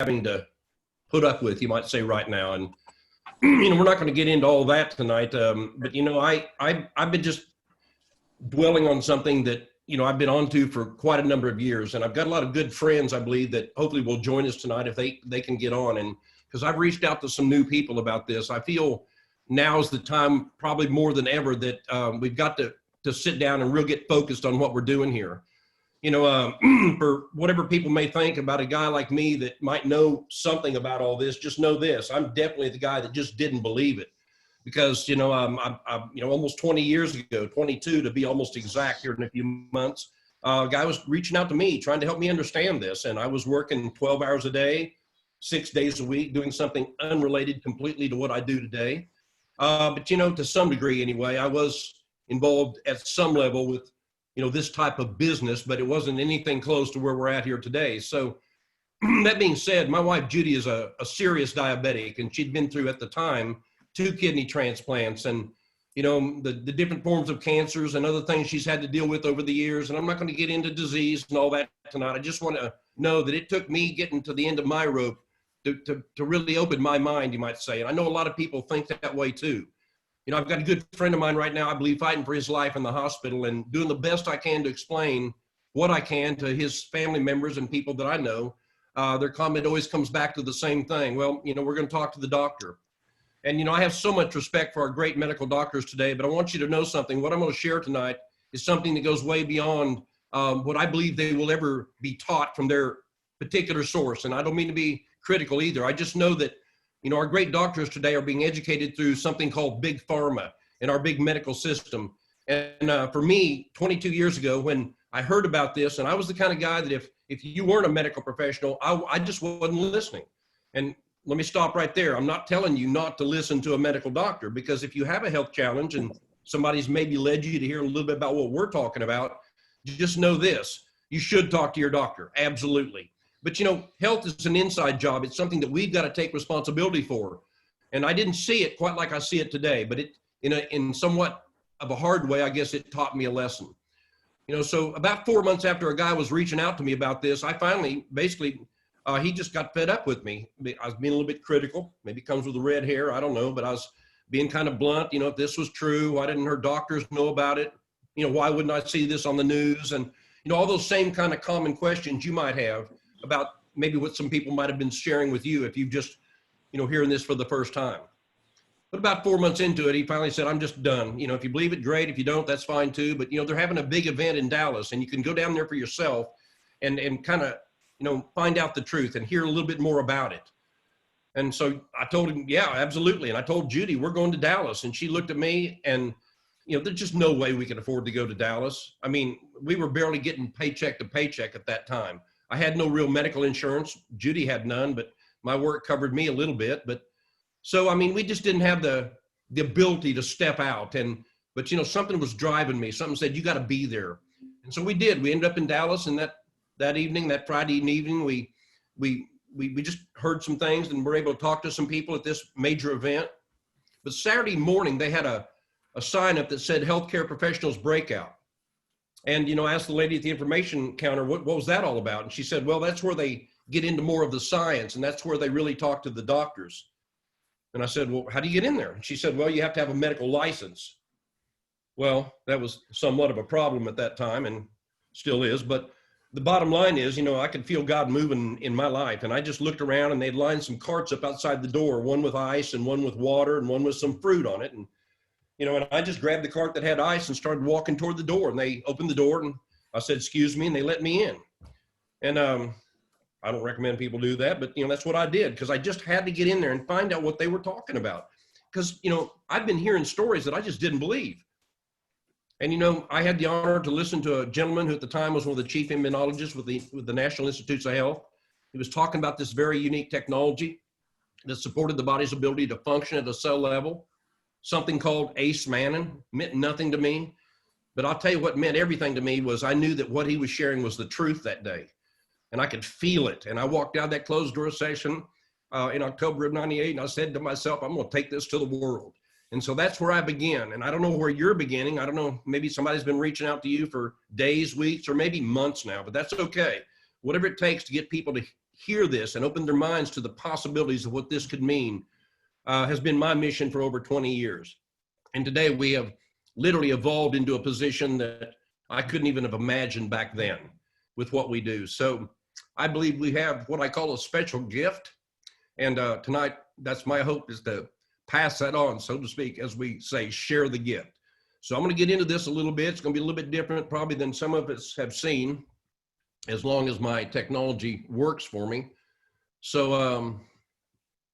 having to put up with, you might say, right now. And we're not going to get into all that tonight. But I've been just dwelling on something that I've been on to for quite a number of years, and I've got a lot of good friends, I believe, that hopefully will join us tonight if they can get on. And because I've reached out to some new people about this, I feel now is the time, probably more than ever, that we've got to sit down and really get focused on what we're doing here. For whatever people may think about a guy like me that might know something about all this, just know this: I'm definitely the guy that just didn't believe it. Because, almost 20 years ago, 22 to be almost exact here in a few months, a guy was reaching out to me, trying to help me understand this. And I was working 12 hours a day, 6 days a week, doing something unrelated completely to what I do today. But, to some degree anyway, I was involved at some level with, this type of business, but it wasn't anything close to where we're at here today. So that being said, my wife, Judy, is a serious diabetic, and she'd been through at the time 2 kidney transplants and, the different forms of cancers and other things she's had to deal with over the years. And I'm not going to get into disease and all that tonight. I just want to know that it took me getting to the end of my rope to really open my mind, you might say. And I know a lot of people think that way too. I've got a good friend of mine right now, I believe, fighting for his life in the hospital and doing the best I can to explain what I can to his family members and people that I know. Their comment always comes back to the same thing. Well, we're going to talk to the doctor. And, I have so much respect for our great medical doctors today, but I want you to know something. What I'm going to share tonight is something that goes way beyond what I believe they will ever be taught from their particular source. And I don't mean to be critical either. I just know that, our great doctors today are being educated through something called big pharma in our big medical system. And for me, 22 years ago, when I heard about this, and I was the kind of guy that if you weren't a medical professional, I just wasn't listening. And let me stop right there. I'm not telling you not to listen to a medical doctor, because if you have a health challenge and somebody's maybe led you to hear a little bit about what we're talking about, just know this: you should talk to your doctor. Absolutely. But health is an inside job. It's something that we've got to take responsibility for. And I didn't see it quite like I see it today, but it in somewhat of a hard way, I guess it taught me a lesson. So about 4 months after a guy was reaching out to me about this, I finally, basically, he just got fed up with me. I was being a little bit critical. Maybe it comes with the red hair, I don't know, but I was being kind of blunt. If this was true, why didn't her doctors know about it? Why wouldn't I see this on the news? And, all those same kind of common questions you might have about maybe what some people might have been sharing with you if you've just, hearing this for the first time. But about 4 months into it, he finally said, I'm just done. If you believe it, great. If you don't, that's fine too. But, they're having a big event in Dallas, and you can go down there for yourself and kind of, find out the truth and hear a little bit more about it. And so I told him, yeah, absolutely. And I told Judy, we're going to Dallas. And she looked at me and, there's just no way we could afford to go to Dallas. I mean, we were barely getting paycheck to paycheck at that time. I had no real medical insurance. Judy had none, but my work covered me a little bit. But so, I mean, we just didn't have the ability to step out. But something was driving me. Something said, you got to be there. And so we did. We ended up in Dallas, and that evening, that Friday evening, we just heard some things and were able to talk to some people at this major event. But Saturday morning, they had a sign up that said healthcare professionals breakout. And, I asked the lady at the information counter, what was that all about? And she said, well, that's where they get into more of the science, and that's where they really talk to the doctors. And I said, well, how do you get in there? And she said, well, you have to have a medical license. Well, that was somewhat of a problem at that time, and still is. But the bottom line is, I could feel God moving in my life. And I just looked around, and they'd lined some carts up outside the door, one with ice and one with water and one with some fruit on it. And and I just grabbed the cart that had ice and started walking toward the door, and they opened the door, and I said, excuse me, and they let me in. And I don't recommend people do that, but that's what I did, because I just had to get in there and find out what they were talking about. Because I've been hearing stories that I just didn't believe. And I had the honor to listen to a gentleman who at the time was one of the chief immunologists with the National Institutes of Health. He was talking about this very unique technology that supported the body's ability to function at a cell level. Something called Acemannan meant nothing to me, but I'll tell you what meant everything to me was I knew that what he was sharing was the truth that day, and I could feel it. And I walked out that closed door session in October of '98, and I said to myself, I'm going to take this to the world. And so that's where I began. And I don't know where you're beginning. I don't know, maybe somebody's been reaching out to you for days, weeks, or maybe months now, but that's okay. Whatever it takes to get people to hear this and open their minds to the possibilities of what this could mean has been my mission for over 20 years. And today we have literally evolved into a position that I couldn't even have imagined back then with what we do. So I believe we have what I call a special gift. And tonight, that's my hope, is to pass that on, so to speak, as we say, share the gift. So I'm going to get into this a little bit. It's going to be a little bit different probably than some of us have seen, as long as my technology works for me. So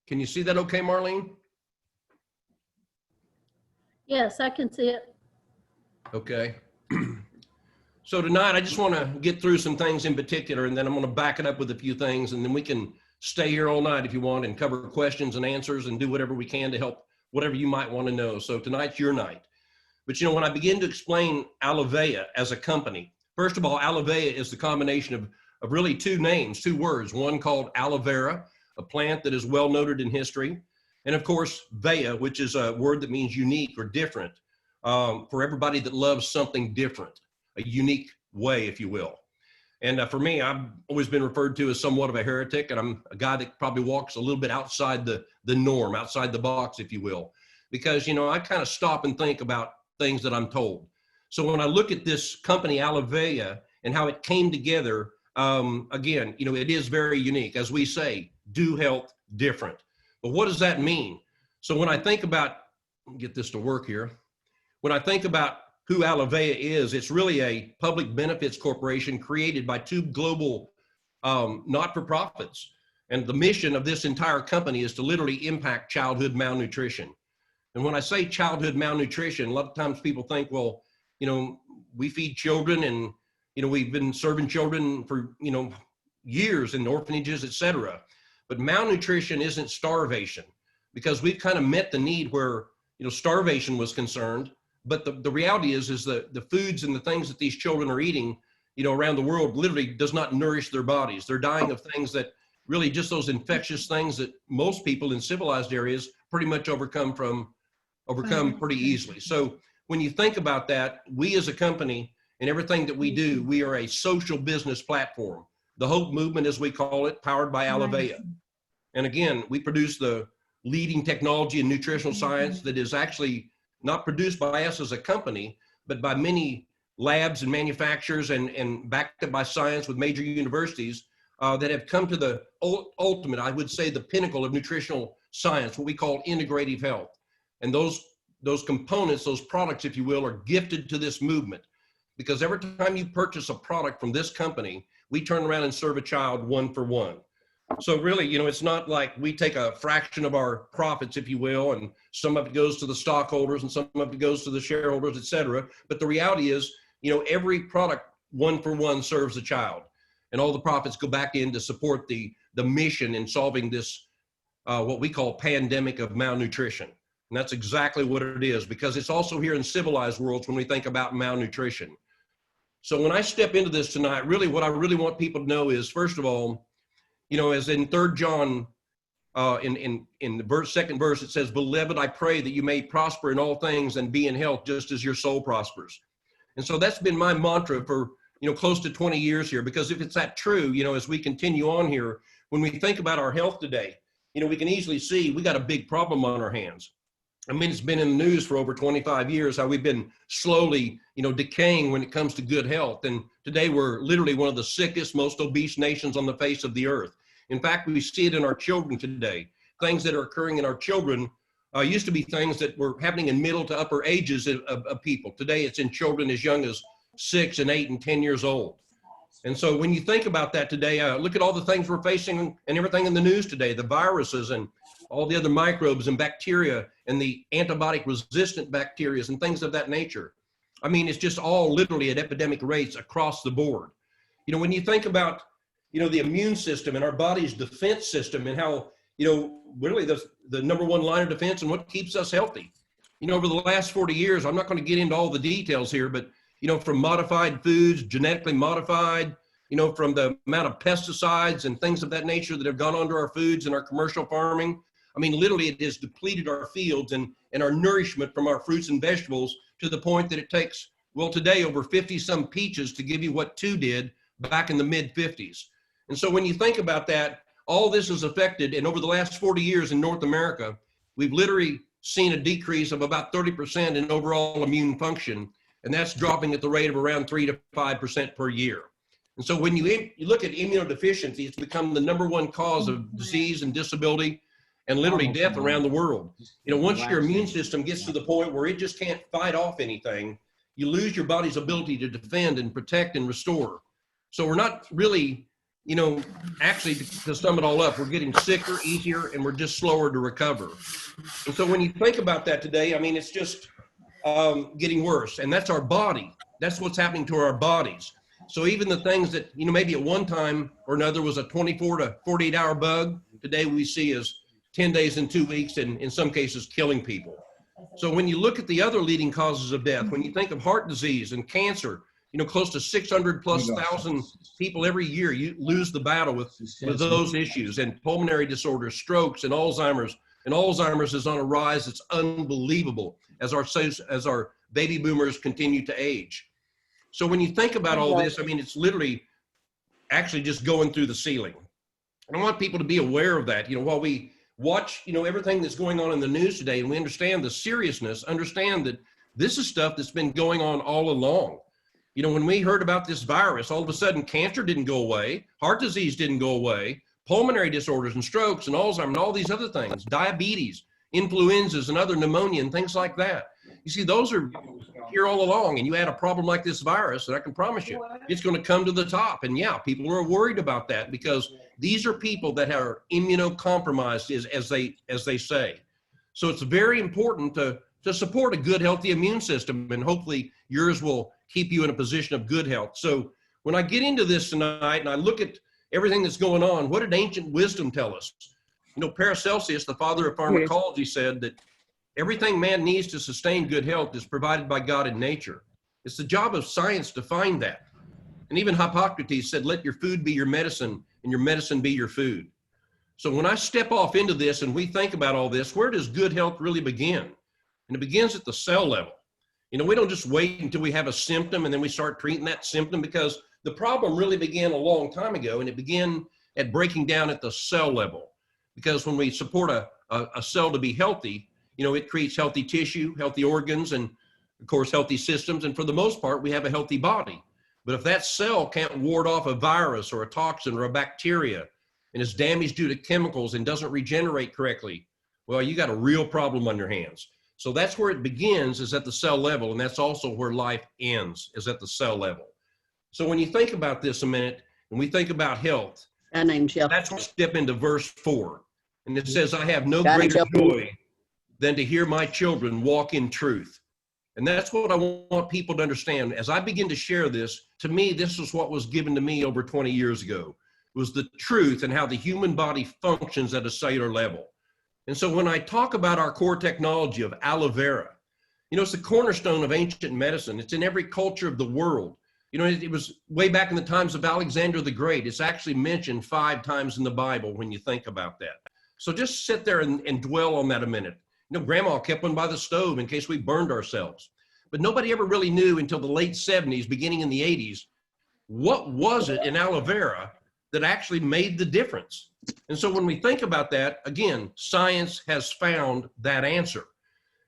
can you see that okay, Marlene? Yes, I can see it. Okay. So tonight, I just want to get through some things in particular, and then I'm going to back it up with a few things, and then we can stay here all night if you want and cover questions and answers and do whatever we can to help whatever you might want to know. So tonight's your night. But you know, when I begin to explain Aloe Vera as a company, first of all, Aloe Vera is the combination of really two names, two words, one called aloe vera, a plant that is well noted in history, and of course, Vera, which is a word that means unique or different, for everybody that loves something different, a unique way, if you will. And for me, I've always been referred to as somewhat of a heretic, and I'm a guy that probably walks a little bit outside the norm, outside the box, if you will, because, you know, I kind of stop and think about things that I'm told. So when I look at this company, Aloe Vera, and how it came together, again, you know, it is very unique. As we say, do health different. But what does that mean? So when I think about, get this to work here, when I think about who Aloe Vera is, it's really a public benefits corporation created by two global not-for-profits. And the mission of this entire company is to literally impact childhood malnutrition. And when I say childhood malnutrition, a lot of times people think, well, you know, we feed children and, you know, we've been serving children for, you know, years in orphanages, et cetera. But malnutrition isn't starvation, because we've kind of met the need where, you know, starvation was concerned. But the reality is that the foods and the things that these children are eating, you know, around the world literally does not nourish their bodies. They're dying of things that really just those infectious things that most people in civilized areas pretty much overcome pretty easily. So when you think about that, we as a company and everything that we do, we are a social business platform. The Hope Movement, as we call it, powered by Aloe Vera. And again, we produce the leading technology in nutritional science that is actually not produced by us as a company, but by many labs and manufacturers and backed up by science with major universities that have come to the ultimate, I would say, the pinnacle of nutritional science, what we call integrative health. And those components, those products, if you will, are gifted to this movement, because every time you purchase a product from this company, we turn around and serve a child one for one. So really, you know, it's not like we take a fraction of our profits, if you will, and some of it goes to the stockholders and some of it goes to the shareholders, et cetera. But the reality is, you know, every product one for one serves a child, and all the profits go back in to support the mission in solving this, what we call pandemic of malnutrition. And that's exactly what it is, because it's also here in civilized worlds when we think about malnutrition. So when I step into this tonight, really what I really want people to know is, first of all, you know, as in 3 John, in the second verse, it says, "Beloved, I pray that you may prosper in all things and be in health just as your soul prospers." And so that's been my mantra for, you know, close to 20 years here, because if it's that true, you know, as we continue on here, when we think about our health today, you know, we can easily see we got a big problem on our hands. I mean, it's been in the news for over 25 years, how we've been slowly, you know, decaying when it comes to good health. And today we're literally one of the sickest, most obese nations on the face of the earth. In fact, we see it in our children today. Things that are occurring in our children used to be things that were happening in middle to upper ages of people. Today, it's in children as young as 6 and 8 and 10 years old. And so when you think about that today, look at all the things we're facing and everything in the news today, the viruses and all the other microbes and bacteria and the antibiotic resistant bacteria and things of that nature. I mean, it's just all literally at epidemic rates across the board. You know, when you think about, you know, the immune system and our body's defense system and how, you know, really the number one line of defense and what keeps us healthy. You know, over the last 40 years, I'm not going to get into all the details here, but, you know, from modified foods, genetically modified, you know, from the amount of pesticides and things of that nature that have gone onto our foods and our commercial farming. I mean, literally it has depleted our fields and our nourishment from our fruits and vegetables to the point that it takes, well, today over 50 some peaches to give you what 2 did back in the mid 50s. And so when you think about that, all this is affected. And over the last 40 years in North America, we've literally seen a decrease of about 30% in overall immune function. And that's dropping at the rate of around 3 to 5% per year. And so when you look at immunodeficiency, it's become the #1 cause of disease and disability and literally death around the world. Once your immune system gets to the point where it just can't fight off anything, you lose your body's ability to defend and protect and restore. So we're not really, actually to sum it all up, we're getting sicker, easier, and we're just slower to recover. And so when you think about that today, it's just getting worse. And that's our body. That's what's happening to our bodies. So even the things that, maybe at one time or another was a 24 to 48 hour bug, today we see as 10 days and 2 weeks, and in some cases killing people. So when you look at the other leading causes of death, when you think of heart disease and cancer, close to 600,000+ people every year, you lose the battle with those issues, and pulmonary disorders, strokes, and Alzheimer's. And Alzheimer's is on a rise. It's unbelievable as our baby boomers continue to age. So when you think about all this, it's literally actually just going through the ceiling. And I want people to be aware of that. While we watch, everything that's going on in the news today, and we understand the seriousness, understand that this is stuff that's been going on all along. When we heard about this virus, all of a sudden cancer didn't go away, heart disease didn't go away, pulmonary disorders and strokes and Alzheimer's and all these other things, diabetes, influenzas and other pneumonia and things like that. You see, those are here all along, and you add a problem like this virus, and I can promise you, it's going to come to the top. And yeah, people are worried about that because these are people that are immunocompromised, as they say. So it's very important to support a good, healthy immune system, and hopefully yours will keep you in a position of good health. So when I get into this tonight and I look at everything that's going on, what did ancient wisdom tell us? Paracelsus, the father of pharmacology, said that everything man needs to sustain good health is provided by God in nature. It's the job of science to find that. And even Hippocrates said, let your food be your medicine and your medicine be your food. So when I step off into this and we think about all this, where does good health really begin? And it begins at the cell level. We don't just wait until we have a symptom and then we start treating that symptom, because the problem really began a long time ago, and it began at breaking down at the cell level. Because when we support a cell to be healthy, it creates healthy tissue, healthy organs, and of course, healthy systems. And for the most part, we have a healthy body. But if that cell can't ward off a virus or a toxin or a bacteria and is damaged due to chemicals and doesn't regenerate correctly, well, you got a real problem on your hands. So that's where it begins, is at the cell level. And that's also where life ends, is at the cell level. So when you think about this a minute, and we think about health, that's where we step into verse 4. And it says, I have no greater joy than to hear my children walk in truth. And that's what I want people to understand. As I begin to share this, to me, this is what was given to me over 20 years ago. It was the truth and how the human body functions at a cellular level. And so when I talk about our core technology of aloe vera, it's the cornerstone of ancient medicine. It's in every culture of the world. It was way back in the times of Alexander the Great. It's actually mentioned 5 times in the Bible when you think about that. So just sit there and dwell on that a minute. Grandma kept one by the stove in case we burned ourselves. But nobody ever really knew until the late 70s, beginning in the 80s, what was it in aloe vera that actually made the difference? And so when we think about that, again, science has found that answer.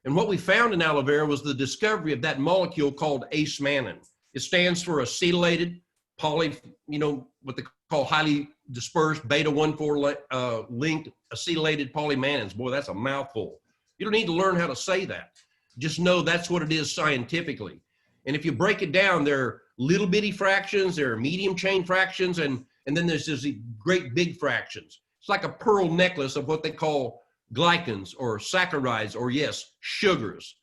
And what we found in aloe vera was the discovery of that molecule called Acemannan. It stands for acetylated what they call highly dispersed beta-1,4 linked acetylated polymannans. Boy, that's a mouthful. You don't need to learn how to say that. Just know that's what it is scientifically. And if you break it down, there are little bitty fractions, there are medium chain fractions, and then there's these great big fractions. It's like a pearl necklace of what they call glycans or saccharides, or yes, sugars.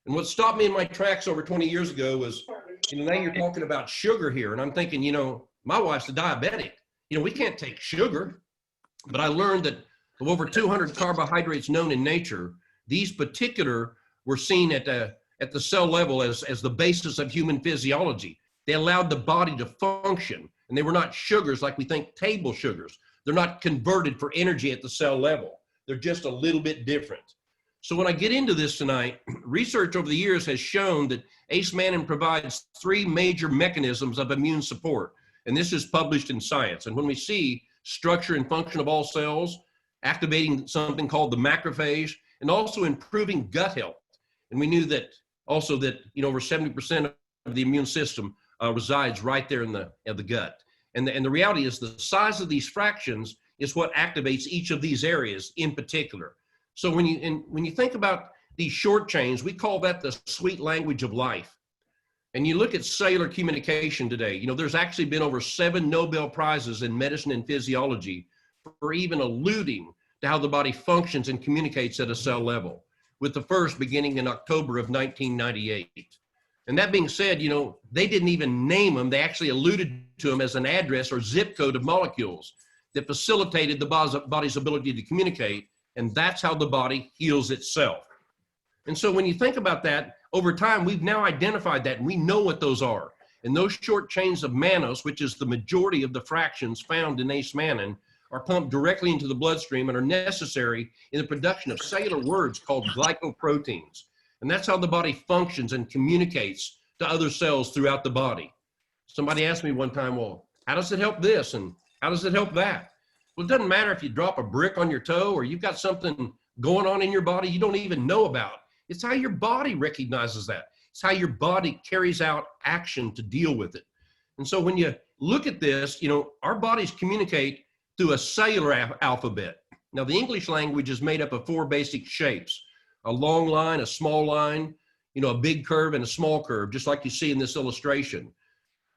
And what stopped me in my tracks over 20 years ago was, now you're talking about sugar here. And I'm thinking, my wife's a diabetic. We can't take sugar. But I learned that of over 200 carbohydrates known in nature, these particular were seen at the cell level as the basis of human physiology. They allowed the body to function, and they were not sugars like we think table sugars. They're not converted for energy at the cell level. They're just a little bit different. So when I get into this tonight, research over the years has shown that Acemannan provides 3 major mechanisms of immune support. And this is published in Science. And when we see structure and function of all cells, activating something called the macrophage, and also improving gut health. And we knew that also that, over 70% of the immune system resides right there in the gut. And the reality is the size of these fractions is what activates each of these areas in particular. So when you think about these short chains, we call that the sweet language of life. And you look at cellular communication today, there's actually been over 7 Nobel Prizes in medicine and physiology for even alluding to how the body functions and communicates at a cell level, with the first beginning in October of 1998. And that being said, they didn't even name them. They actually alluded to them as an address or zip code of molecules that facilitated the body's ability to communicate. And that's how the body heals itself. And so when you think about that, over time, we've now identified that and we know what those are. And those short chains of mannose, which is the majority of the fractions found in Acemannan, are pumped directly into the bloodstream and are necessary in the production of cellular words called glycoproteins. And that's how the body functions and communicates to other cells throughout the body. Somebody asked me one time, well, how does it help this? And how does it help that? Well, it doesn't matter if you drop a brick on your toe or you've got something going on in your body you don't even know about. It's how your body recognizes that. It's how your body carries out action to deal with it. And so when you look at this, our bodies communicate through a cellular alphabet. Now, the English language is made up of 4 basic shapes: a long line, a small line, a big curve, and a small curve, just like you see in this illustration.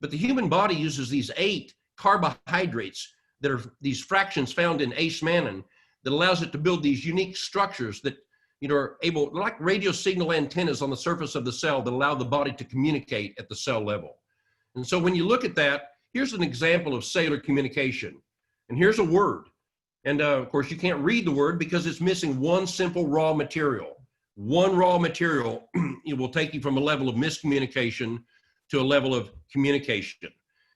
But the human body uses these 8 carbohydrates that are these fractions found in Acemannan that allows it to build these unique structures that are able, like radio signal antennas on the surface of the cell that allow the body to communicate at the cell level. And so when you look at that, here's an example of cellular communication. And here's a word. And of course, you can't read the word because it's missing one simple raw material. One raw material, it will take you from a level of miscommunication to a level of communication.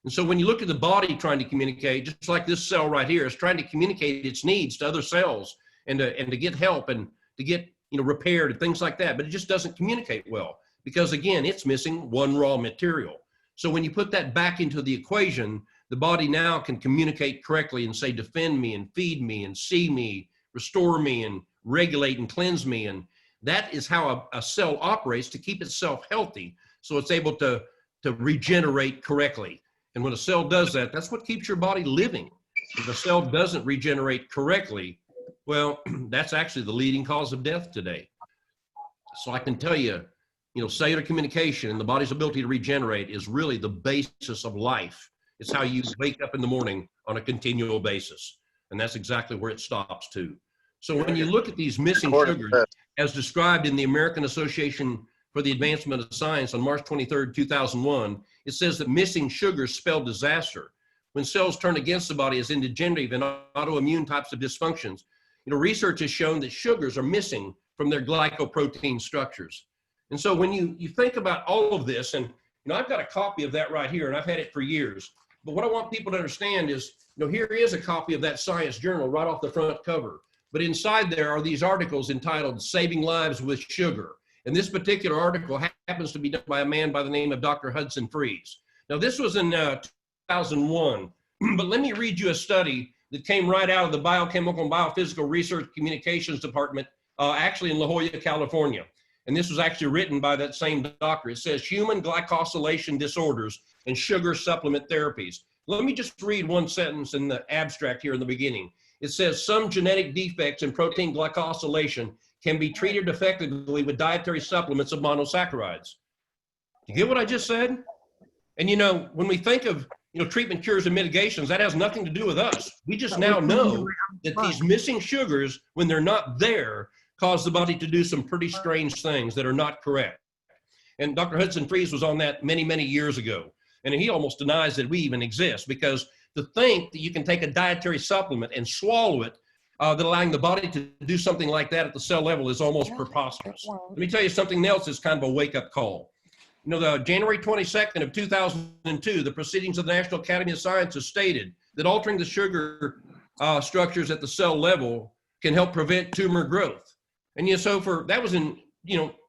And so when you look at the body trying to communicate, just like this cell right here is trying to communicate its needs to other cells and to get help and to get repaired and things like that, but it just doesn't communicate well because, again, it's missing one raw material. So when you put that back into the equation, the body now can communicate correctly and say, defend me and feed me and see me, restore me and regulate and cleanse me. And that is how a cell operates to keep itself healthy, so it's able to regenerate correctly. And when a cell does that, that's what keeps your body living. If a cell doesn't regenerate correctly, well, that's actually the leading cause of death today. So I can tell you, cellular communication and the body's ability to regenerate is really the basis of life. It's how you wake up in the morning on a continual basis. And that's exactly where it stops too. So when you look at these missing sugars, as described in the American Association for the Advancement of Science on March 23rd, 2001, it says that missing sugars spell disaster. When cells turn against the body as in degenerative and autoimmune types of dysfunctions, research has shown that sugars are missing from their glycoprotein structures. And so when you think about all of this, and I've got a copy of that right here, and I've had it for years. But what I want people to understand is, here is a copy of that science journal right off the front cover. But inside there are these articles entitled Saving Lives with Sugar. And this particular article happens to be done by a man by the name of Dr. Hudson Freeze. Now, this was in 2001. But let me read you a study that came right out of the Biochemical and Biophysical Research Communications Department, actually in La Jolla, California. And this was actually written by that same doctor. It says, human glycosylation disorders and sugar supplement therapies. Let me just read one sentence in the abstract here in the beginning. It says, some genetic defects in protein glycosylation can be treated effectively with dietary supplements of monosaccharides. You get what I just said? And when we think of treatment, cures, and mitigations, that has nothing to do with us. We just now know that these missing sugars, when they're not there, cause the body to do some pretty strange things that are not correct. And Dr. Hudson Freeze was on that many, many years ago. And he almost denies that we even exist, because to think that you can take a dietary supplement and swallow it, that allowing the body to do something like that at the cell level is almost preposterous. Let me tell you something else that's kind of a wake-up call. The January 22nd of 2002, the Proceedings of the National Academy of Sciences stated that altering the sugar structures at the cell level can help prevent tumor growth. And that was in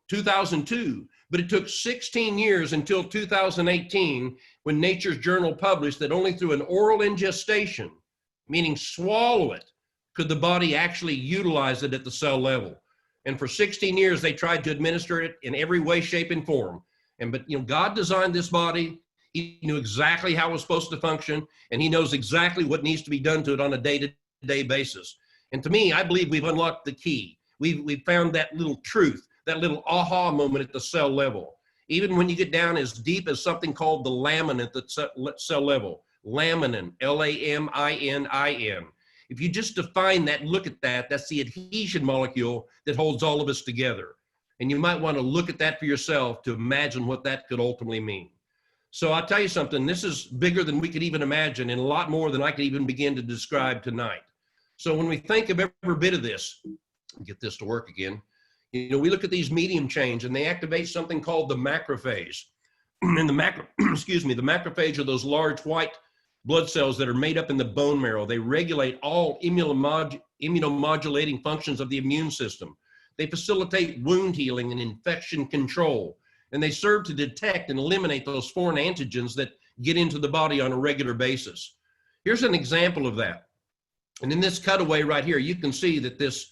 2002, but it took 16 years until 2018 when Nature's Journal published that only through an oral ingestion meaning swallow it, could the body actually utilize it at the cell level. And for 16 years, they tried to administer it in every way, shape, and form. But God designed this body. He knew exactly how it was supposed to function, and he knows exactly what needs to be done to it on a day-to-day basis. And to me, I believe we've unlocked the key. We've found that little truth, that little aha moment at the cell level. Even when you get down as deep as something called the laminin at the cell level, laminin, Laminin. If you just define that, look at that, that's the adhesion molecule that holds all of us together. And you might want to look at that for yourself to imagine what that could ultimately mean. So I'll tell you something, this is bigger than we could even imagine and a lot more than I could even begin to describe tonight. So when we think of every bit of this, get this to work again, we look at these medium chains and they activate something called the macrophage. And the macrophage are those large white blood cells that are made up in the bone marrow. They regulate all immunomodulating functions of the immune system. They facilitate wound healing and infection control. And they serve to detect and eliminate those foreign antigens that get into the body on a regular basis. Here's an example of that. And in this cutaway right here, you can see that this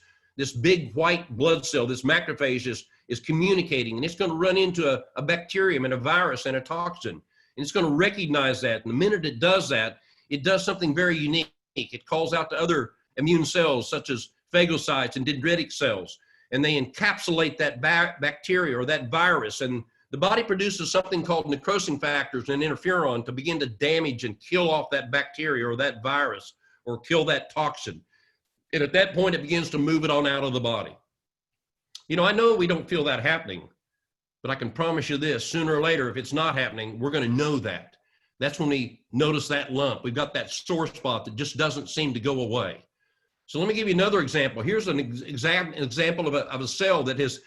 big white blood cell, this macrophage is communicating, and it's going to run into a bacterium and a virus and a toxin. And it's going to recognize that. And the minute it does that, it does something very unique. It calls out to other immune cells, such as phagocytes and dendritic cells. And they encapsulate that bacteria or that virus. And the body produces something called necrosing factors and interferon to begin to damage and kill off that bacteria or that virus or kill that toxin. And at that point, it begins to move it on out of the body. I know we don't feel that happening, but I can promise you this, sooner or later, if it's not happening, we're going to know that. That's when we notice that lump. We've got that sore spot that just doesn't seem to go away. So let me give you another example. Here's an example of a cell that has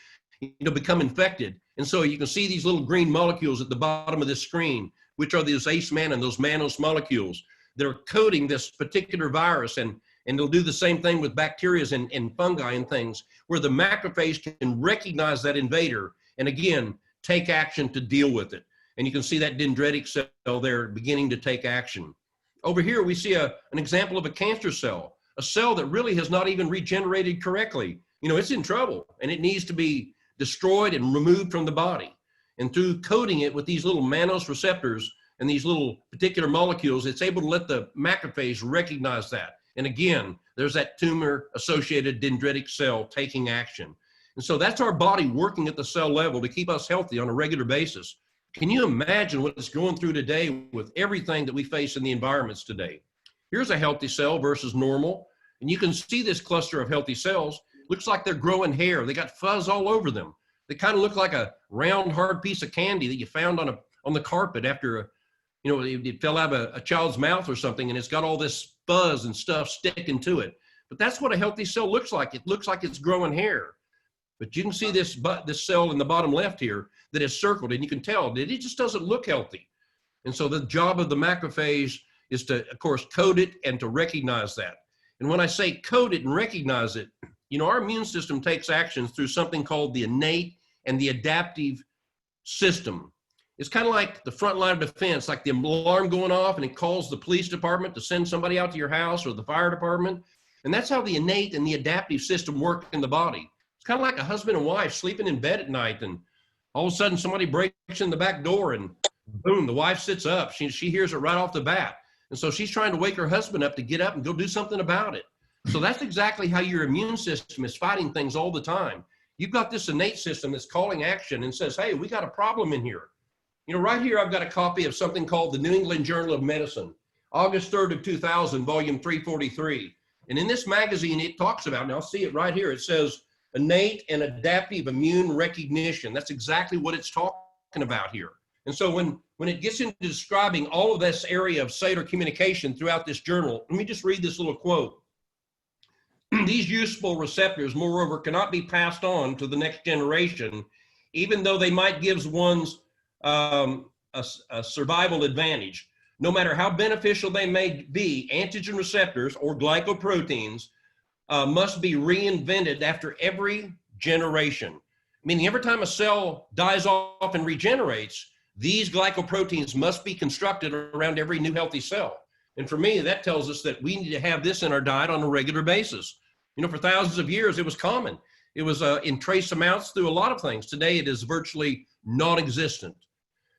become infected. And so you can see these little green molecules at the bottom of this screen, which are those Acemannan, those mannose molecules. They're coating this particular virus, and they'll do the same thing with bacteria and fungi and things, where the macrophage can recognize that invader and again, take action to deal with it. And you can see that dendritic cell there beginning to take action. Over here, we see an example of a cancer cell, a cell that really has not even regenerated correctly. It's in trouble and it needs to be destroyed and removed from the body. And through coating it with these little mannose receptors and these little particular molecules, it's able to let the macrophage recognize that. And again, there's that tumor-associated dendritic cell taking action. And so that's our body working at the cell level to keep us healthy on a regular basis. Can you imagine what it's going through today with everything that we face in the environments today? Here's a healthy cell versus normal. And you can see this cluster of healthy cells. Looks like they're growing hair. They got fuzz all over them. They kind of look like a round, hard piece of candy that you found on the carpet after it fell out of a child's mouth or something, and it's got all this fuzz and stuff sticking to it. But that's what a healthy cell looks like. It looks like it's growing hair. But you can see this cell in the bottom left here that is circled, and you can tell that it just doesn't look healthy. And so the job of the macrophage is to, of course, code it and to recognize that. And when I say code it and recognize it, our immune system takes actions through something called the innate and the adaptive system. It's kind of like the front line of defense, like the alarm going off and it calls the police department to send somebody out to your house or the fire department. And that's how the innate and the adaptive system work in the body. It's kind of like a husband and wife sleeping in bed at night, and all of a sudden somebody breaks in the back door and boom, the wife sits up. She hears it right off the bat. And so she's trying to wake her husband up to get up and go do something about it. So that's exactly how your immune system is fighting things all the time. You've got this innate system that's calling action and says, hey, we got a problem in here. Right here, I've got a copy of something called the New England Journal of Medicine, August 3rd of 2000, volume 343. And in this magazine, it talks about, and I'll see it right here, it says innate and adaptive immune recognition. That's exactly what it's talking about here. And so when it gets into describing all of this area of cellular communication throughout this journal, let me just read this little quote. These useful receptors, moreover, cannot be passed on to the next generation, even though they might give one's a survival advantage. No matter how beneficial they may be, antigen receptors or glycoproteins must be reinvented after every generation. Meaning every time a cell dies off and regenerates, these glycoproteins must be constructed around every new healthy cell. And for me, that tells us that we need to have this in our diet on a regular basis. For thousands of years, it was common. It was in trace amounts through a lot of things. Today, it is virtually non-existent.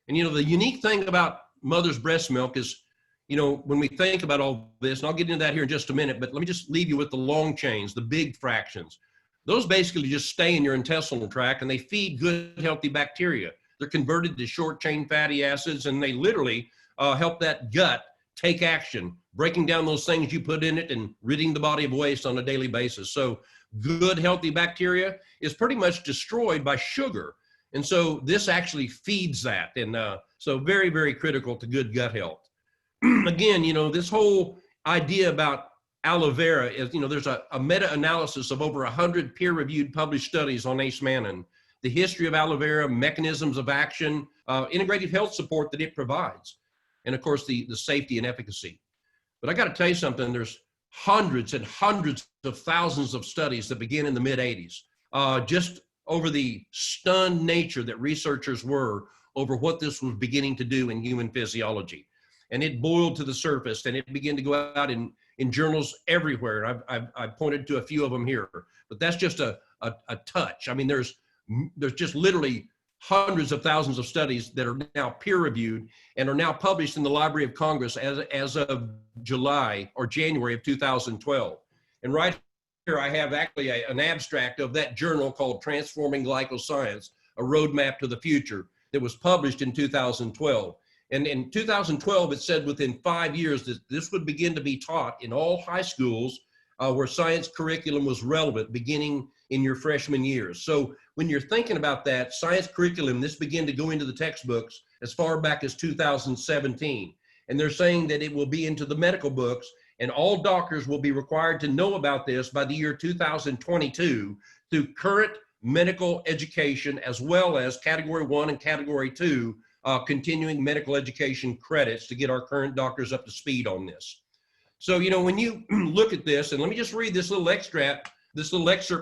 And, the unique thing about mother's breast milk is, when we think about all this, and I'll get into that here in just a minute, but let me just leave you with the long chains, the big fractions. Those basically just stay in your intestinal tract and they feed good, healthy bacteria. They're converted to short chain fatty acids, and they literally help that gut take action, breaking down those things you put in it and ridding the body of waste on a daily basis. So good, healthy bacteria is pretty much destroyed by sugar. And so this actually feeds that. And so very, very critical to good gut health. Again, this whole idea about aloe vera is, there's a meta-analysis of over 100 peer-reviewed published studies on Acemannan, the history of aloe vera, mechanisms of action, integrative health support that it provides, and of course the safety and efficacy. But I got to tell you something, there's hundreds and hundreds of thousands of studies that begin in the mid-80s, just over the stunned nature that researchers were over what this was beginning to do in human physiology. And it boiled to the surface, and it began to go out in journals everywhere. I've pointed to a few of them here, but that's just a touch. I mean, there's just literally hundreds of thousands of studies that are now peer-reviewed and are now published in the Library of Congress as of July or January of 2012. And right here I have actually an abstract of that journal called Transforming Glycoscience, a Roadmap to the Future, that was published in 2012. And in 2012, it said within 5 years that this would begin to be taught in all high schools where science curriculum was relevant, beginning in your freshman years. So when you're thinking about that, science curriculum, this began to go into the textbooks as far back as 2017. And they're saying that it will be into the medical books, and all doctors will be required to know about this by the year 2022 through current medical education, as well as Category 1 and Category 2 continuing medical education credits to get our current doctors up to speed on this. So, when you look at this, and let me just read this little excerpt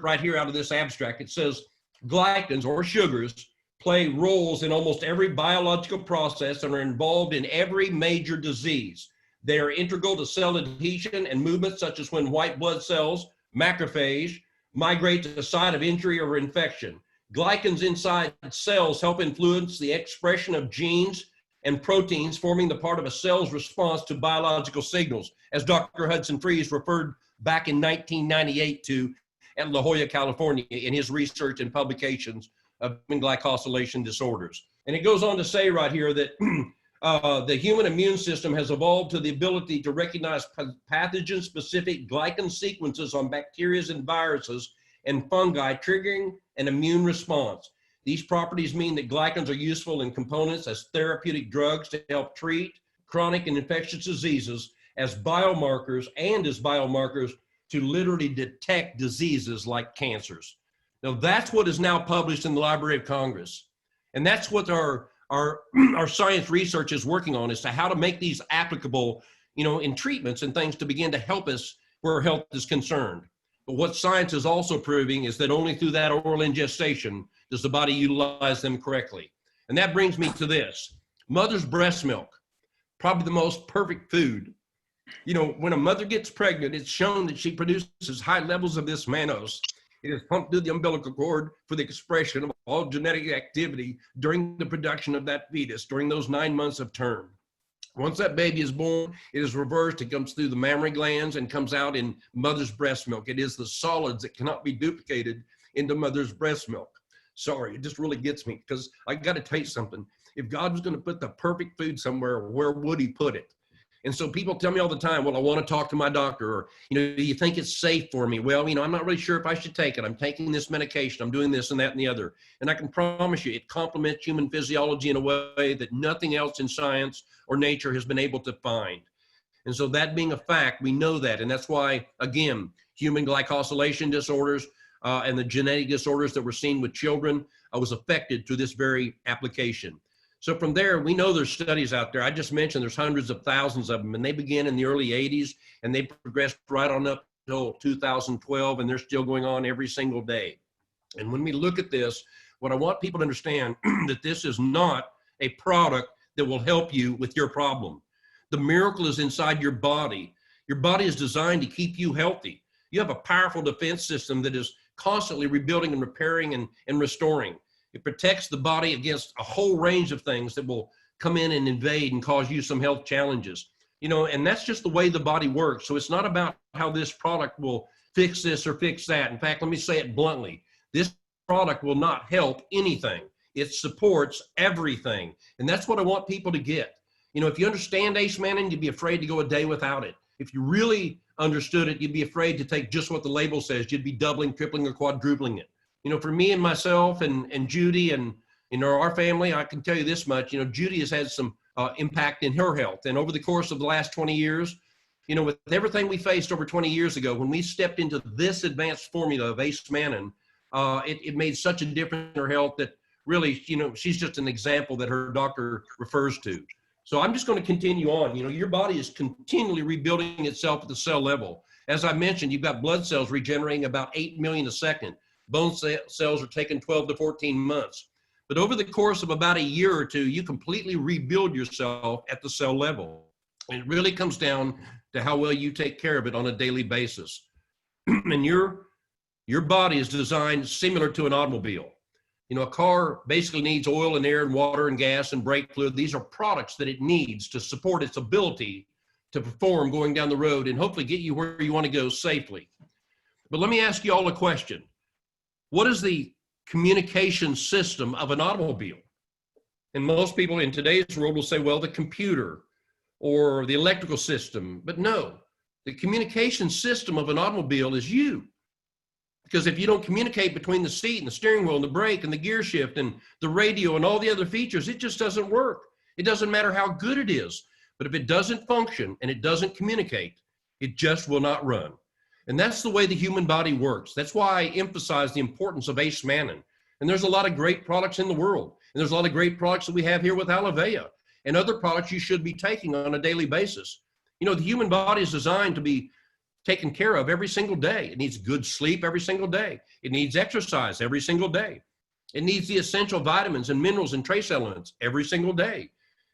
right here out of this abstract. It says, glycans or sugars play roles in almost every biological process and are involved in every major disease. They are integral to cell adhesion and movement, such as when white blood cells, macrophage, migrate to the site of injury or infection. Glycans inside cells help influence the expression of genes and proteins, forming the part of a cell's response to biological signals, as Dr. Hudson Freeze referred back in 1998 to at La Jolla, California, in his research and publications of glycosylation disorders. And it goes on to say right here that the human immune system has evolved to the ability to recognize pathogen-specific glycan sequences on bacteria and viruses and fungi, triggering an immune response. These properties mean that glycans are useful in components as therapeutic drugs to help treat chronic and infectious diseases, as biomarkers to literally detect diseases like cancers. Now that's what is now published in the Library of Congress. And that's what our science research is working on, as to how to make these applicable, in treatments and things to begin to help us where health is concerned. But what science is also proving is that only through that oral ingestion does the body utilize them correctly. And that brings me to this. Mother's breast milk, probably the most perfect food. When a mother gets pregnant, it's shown that she produces high levels of this mannose. It is pumped through the umbilical cord for the expression of all genetic activity during the production of that fetus during those 9 months of term. Once that baby is born, it is reversed. It comes through the mammary glands and comes out in mother's breast milk. It is the solids that cannot be duplicated into mother's breast milk. Sorry, it just really gets me, because I got to tell you something. If God was going to put the perfect food somewhere, where would he put it? And so people tell me all the time, well, I want to talk to my doctor, or, do you think it's safe for me? Well, I'm not really sure if I should take it. I'm taking this medication. I'm doing this and that and the other. And I can promise you it complements human physiology in a way that nothing else in science or nature has been able to find. And so that being a fact, we know that. And that's why, again, human glycosylation disorders and the genetic disorders that we're seeing with children was affected through this very application. So from there, we know there's studies out there. I just mentioned there's hundreds of thousands of them, and they began in the early 80s, and they progressed right on up until 2012, and they're still going on every single day. And when we look at this, what I want people to understand that this is not a product that will help you with your problem. The miracle is inside your body. Your body is designed to keep you healthy. You have a powerful defense system that is constantly rebuilding and repairing and restoring. It protects the body against a whole range of things that will come in and invade and cause you some health challenges. And that's just the way the body works. So it's not about how this product will fix this or fix that. In fact, let me say it bluntly. This product will not help anything. It supports everything. And that's what I want people to get. If you understand Acemannan, you'd be afraid to go a day without it. If you really understood it, you'd be afraid to take just what the label says. You'd be doubling, tripling, or quadrupling it. For me and myself and Judy and our family, I can tell you this much. Judy has had some impact in her health. And over the course of the last 20 years, with everything we faced over 20 years ago, when we stepped into this advanced formula of Acemannan, it made such a difference in her health that really, she's just an example that her doctor refers to. So I'm just going to continue on. Your body is continually rebuilding itself at the cell level. As I mentioned, you've got blood cells regenerating about 8 million a second. Bone cells are taking 12 to 14 months. But over the course of about a year or two, you completely rebuild yourself at the cell level. And it really comes down to how well you take care of it on a daily basis. And your body is designed similar to an automobile. A car basically needs oil and air and water and gas and brake fluid. These are products that it needs to support its ability to perform going down the road and hopefully get you where you want to go safely. But let me ask you all a question. What is the communication system of an automobile? And most people in today's world will say, well, the computer or the electrical system. But no, the communication system of an automobile is you. Because if you don't communicate between the seat and the steering wheel and the brake and the gear shift and the radio and all the other features, it just doesn't work. It doesn't matter how good it is. But if it doesn't function and it doesn't communicate, it just will not run. And that's the way the human body works. That's why I emphasize the importance of Acemannan. And there's a lot of great products in the world. And there's a lot of great products that we have here with Aloe Vera and other products you should be taking on a daily basis. The human body is designed to be taken care of every single day. It needs good sleep every single day. It needs exercise every single day. It needs the essential vitamins and minerals and trace elements every single day.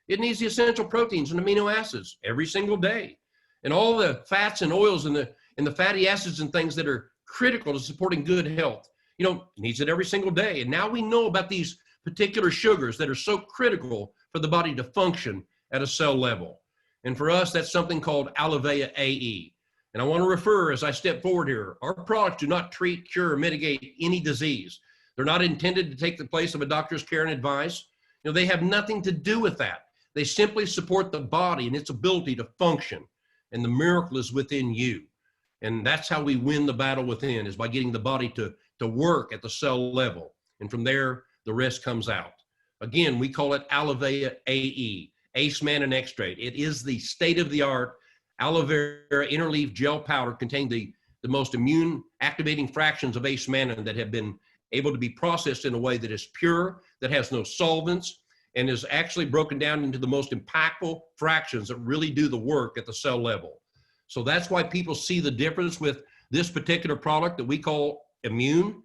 It needs the essential proteins and amino acids every single day. And all the fats and oils and the fatty acids and things that are critical to supporting good health. It needs it every single day. And now we know about these particular sugars that are so critical for the body to function at a cell level. And for us, that's something called Aloe Vera AE. And I want to refer, as I step forward here, our products do not treat, cure, or mitigate any disease. They're not intended to take the place of a doctor's care and advice. They have nothing to do with that. They simply support the body and its ability to function. And the miracle is within you. And that's how we win the battle within, is by getting the body to work at the cell level. And from there, the rest comes out. Again, we call it Aloe Vera AE, Acemannan extract. It is the state-of-the-art aloe vera interleaf gel powder containing the most immune activating fractions of Acemannan that have been able to be processed in a way that is pure, that has no solvents, and is actually broken down into the most impactful fractions that really do the work at the cell level. So that's why people see the difference with this particular product that we call Immune.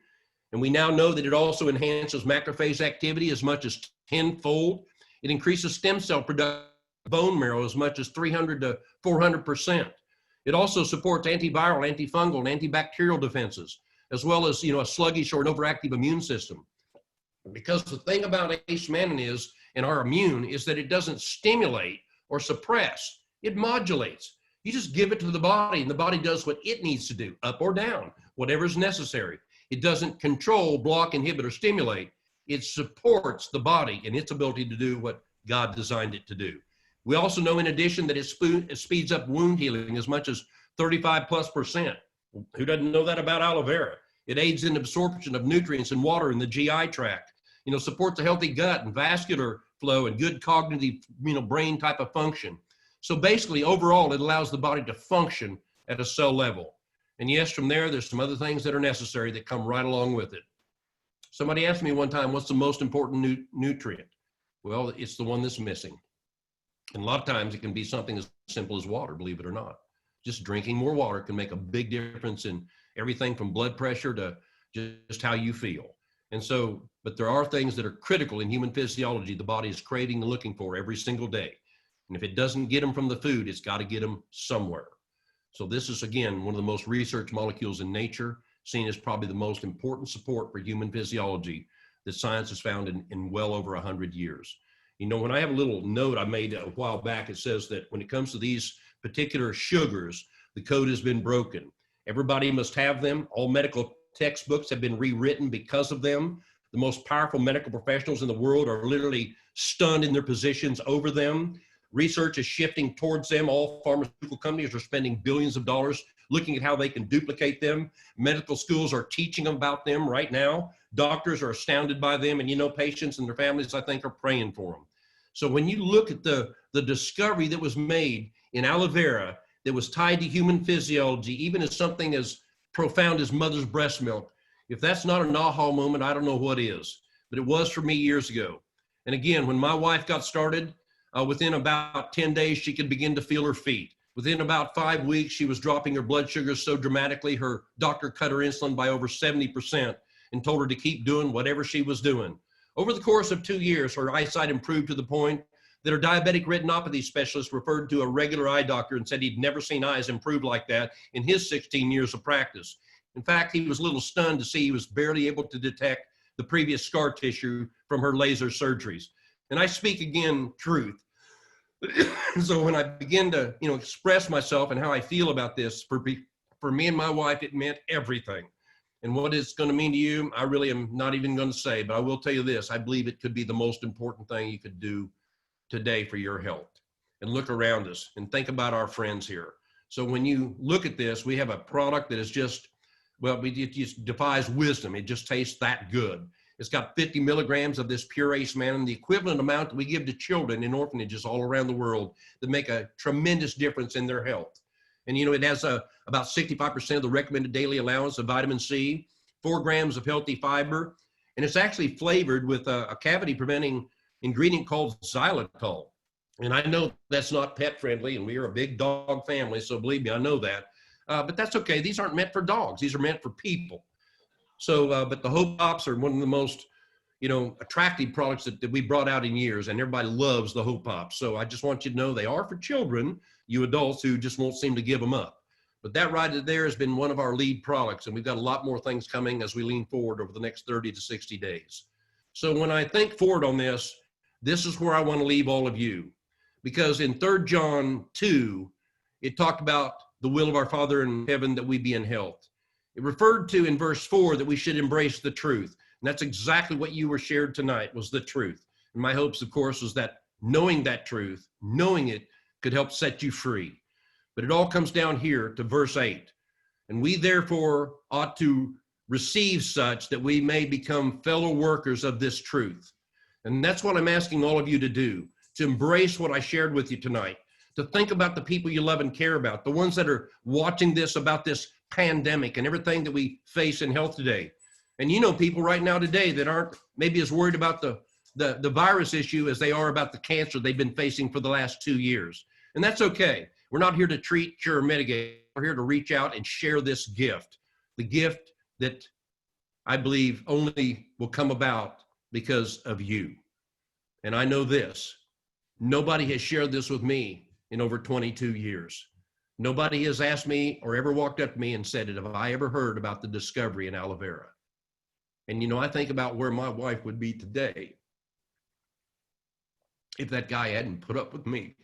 And we now know that it also enhances macrophage activity as much as 10-fold. It increases stem cell production bone marrow as much as 300 to 400%. It also supports antiviral, antifungal, and antibacterial defenses, as well as a sluggish or an overactive immune system. Because the thing about Acemannan is, and our immune, is that it doesn't stimulate or suppress. It modulates. You just give it to the body, and the body does what it needs to do, up or down, whatever is necessary. It doesn't control, block, inhibit, or stimulate. It supports the body and its ability to do what God designed it to do. We also know, in addition, that it speeds up wound healing as much as 35+%. Who doesn't know that about aloe vera? It aids in absorption of nutrients and water in the GI tract. Supports a healthy gut and vascular flow and good cognitive, brain type of function. So basically, overall, it allows the body to function at a cell level. And yes, from there's some other things that are necessary that come right along with it. Somebody asked me one time, what's the most important nutrient? Well, it's the one that's missing. And a lot of times it can be something as simple as water, believe it or not. Just drinking more water can make a big difference in everything from blood pressure to just how you feel. And so, but there are things that are critical in human physiology the body is craving and looking for every single day. And if it doesn't get them from the food, it's got to get them somewhere. So this is, again, one of the most researched molecules in nature, seen as probably the most important support for human physiology that science has found in well over 100 years. You know, when I have a little note I made a while back, it says that when it comes to these particular sugars, the code has been broken. Everybody must have them. All medical textbooks have been rewritten because of them. The most powerful medical professionals in the world are literally stunned in their positions over them. Research is shifting towards them. All pharmaceutical companies are spending billions of dollars looking at how they can duplicate them. Medical schools are teaching about them right now. Doctors are astounded by them, and you know, patients and their families, I think, are praying for them. So when you look at the discovery that was made in aloe vera that was tied to human physiology, even as something as profound as mother's breast milk, if that's not an aha moment, I don't know what is. But it was for me years ago. And again, when my wife got started, within about 10 days, she could begin to feel her feet. Within about 5 weeks, she was dropping her blood sugars so dramatically, her doctor cut her insulin by over 70% and told her to keep doing whatever she was doing. Over the course of 2 years, her eyesight improved to the point that her diabetic retinopathy specialist referred to a regular eye doctor and said he'd never seen eyes improve like that in his 16 years of practice. In fact, he was a little stunned to see he was barely able to detect the previous scar tissue from her laser surgeries. And I speak again truth. So when I begin to, express myself and how I feel about this, for me and my wife, it meant everything. And what it's going to mean to you, I really am not even going to say, but I will tell you this. I believe it could be the most important thing you could do today for your health. And look around us and think about our friends here. So when you look at this, we have a product that is just, well, it just defies wisdom. It just tastes that good. It's got 50 milligrams of this pure Acemannan, the equivalent amount that we give to children in orphanages all around the world that make a tremendous difference in their health. And, it has about 65% of the recommended daily allowance of vitamin C, 4 grams of healthy fiber, and it's actually flavored with a cavity-preventing ingredient called xylitol. And I know that's not pet-friendly, and we are a big dog family, so believe me, I know that. But that's okay. These aren't meant for dogs. These are meant for people. So, but the Hope Pops are one of the most, attractive products that we brought out in years, and everybody loves the Hope Pops. So I just want you to know they are for children, you adults who just won't seem to give them up. But that right there has been one of our lead products, and we've got a lot more things coming as we lean forward over the next 30 to 60 days. So when I think forward on this is where I want to leave all of you. Because in 3 John 2, it talked about the will of our Father in heaven that we be in health. It referred to in verse 4 that we should embrace the truth. And that's exactly what you were shared tonight, was the truth. And my hopes, of course, was that knowing that truth, knowing it, could help set you free. But it all comes down here to verse 8. And we therefore ought to receive such that we may become fellow workers of this truth. And that's what I'm asking all of you to do, to embrace what I shared with you tonight, to think about the people you love and care about, the ones that are watching this about this pandemic and everything that we face in health today. And people right now today that aren't maybe as worried about the virus issue as they are about the cancer they've been facing for the last 2 years. And that's okay. We're not here to treat, cure, or mitigate. We're here to reach out and share this gift, the gift that I believe only will come about because of you. And I know this, nobody has shared this with me in over 22 years. Nobody has asked me or ever walked up to me and said, have I ever heard about the discovery in aloe vera? And, I think about where my wife would be today if that guy hadn't put up with me.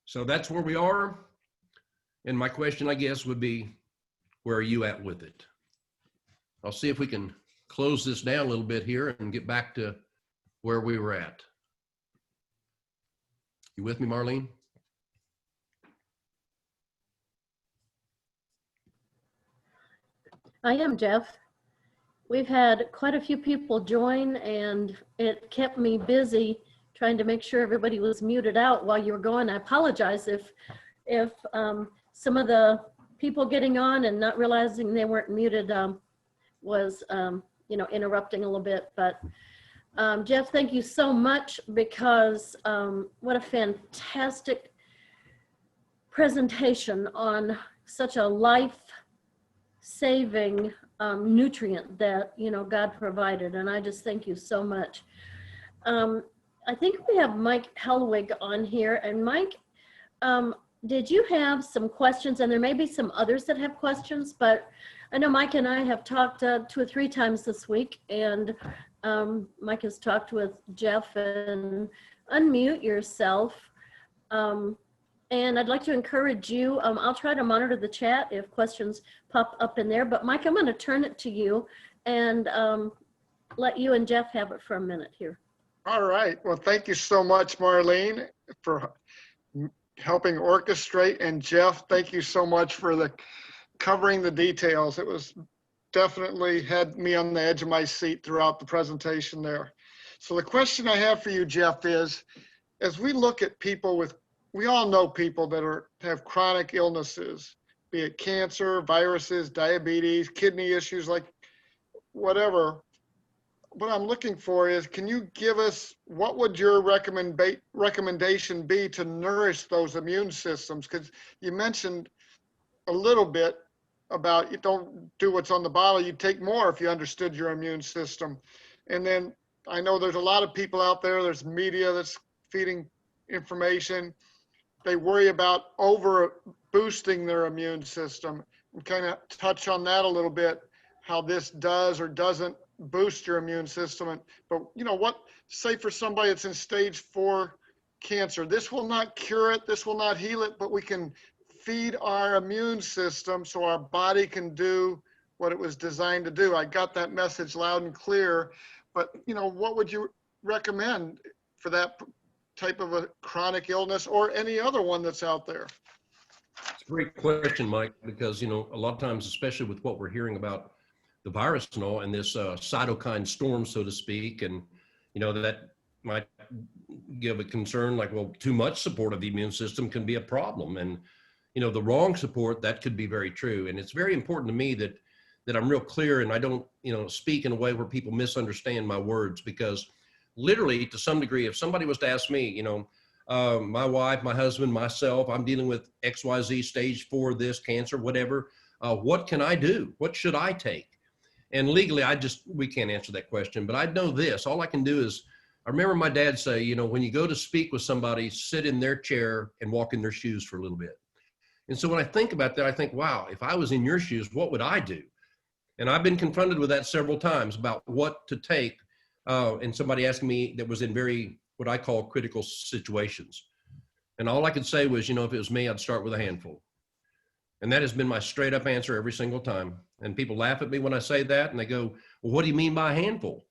So that's where we are. And my question, I guess, would be, where are you at with it? I'll see if we can close this down a little bit here and get back to where we were at. You with me, Marlene? I am, Jeff. We've had quite a few people join, and it kept me busy trying to make sure everybody was muted out while you were going. I apologize if some of the people getting on and not realizing they weren't muted was interrupting a little bit. But Jeff, thank you so much, because what a fantastic presentation on such a life-saving nutrient that God provided, and I just thank you so much. I think we have Mike Hellwig on here. And Mike, did you have some questions? And there may be some others that have questions, but I know Mike and I have talked 2 or 3 times this week, and Mike has talked with Jeff. And unmute yourself. And I'd like to encourage you. I'll try to monitor the chat if questions pop up in there. But Mike, I'm going to turn it to you and let you and Jeff have it for a minute here. All right. Well, thank you so much, Marlene, for helping orchestrate. And Jeff, thank you so much for covering the details. It was definitely had me on the edge of my seat throughout the presentation there. So the question I have for you, Jeff, is as we look at people we all know people that have chronic illnesses, be it cancer, viruses, diabetes, kidney issues, like whatever. What I'm looking for is, can you give us, what would your recommendation be to nourish those immune systems? Because you mentioned a little bit about you don't do what's on the bottle, you take more if you understood your immune system. And then I know there's a lot of people out there, there's media that's feeding information. They worry about over boosting their immune system. And kind of touch on that a little bit, how this does or doesn't boost your immune system. But you know what, say for somebody that's in stage 4 cancer, this will not cure it, this will not heal it, but we can feed our immune system so our body can do what it was designed to do. I got that message loud and clear, but you know, what would you recommend for that type of a chronic illness or any other one that's out there? It's a great question, Mike, because, you know, a lot of times, especially with what we're hearing about the virus and all, and this cytokine storm, so to speak, and, you know, that might give a concern like, well, too much support of the immune system can be a problem. And, you know, the wrong support, that could be very true. And it's very important to me that I'm real clear and I don't, you know, speak in a way where people misunderstand my words, because literally to some degree, if somebody was to ask me, you know, my wife, my husband, myself, I'm dealing with XYZ stage 4, this cancer, whatever, what can I do? What should I take? And legally, we can't answer that question, but I know this, all I can do is, I remember my dad say, you know, when you go to speak with somebody, sit in their chair and walk in their shoes for a little bit. And so when I think about that, I think, wow, if I was in your shoes, what would I do? And I've been confronted with that several times about what to take. And somebody asked me that was in very, what I call critical situations. And all I could say was, you know, if it was me, I'd start with a handful. And that has been my straight up answer every single time. And people laugh at me when I say that and they go, well, what do you mean by a handful?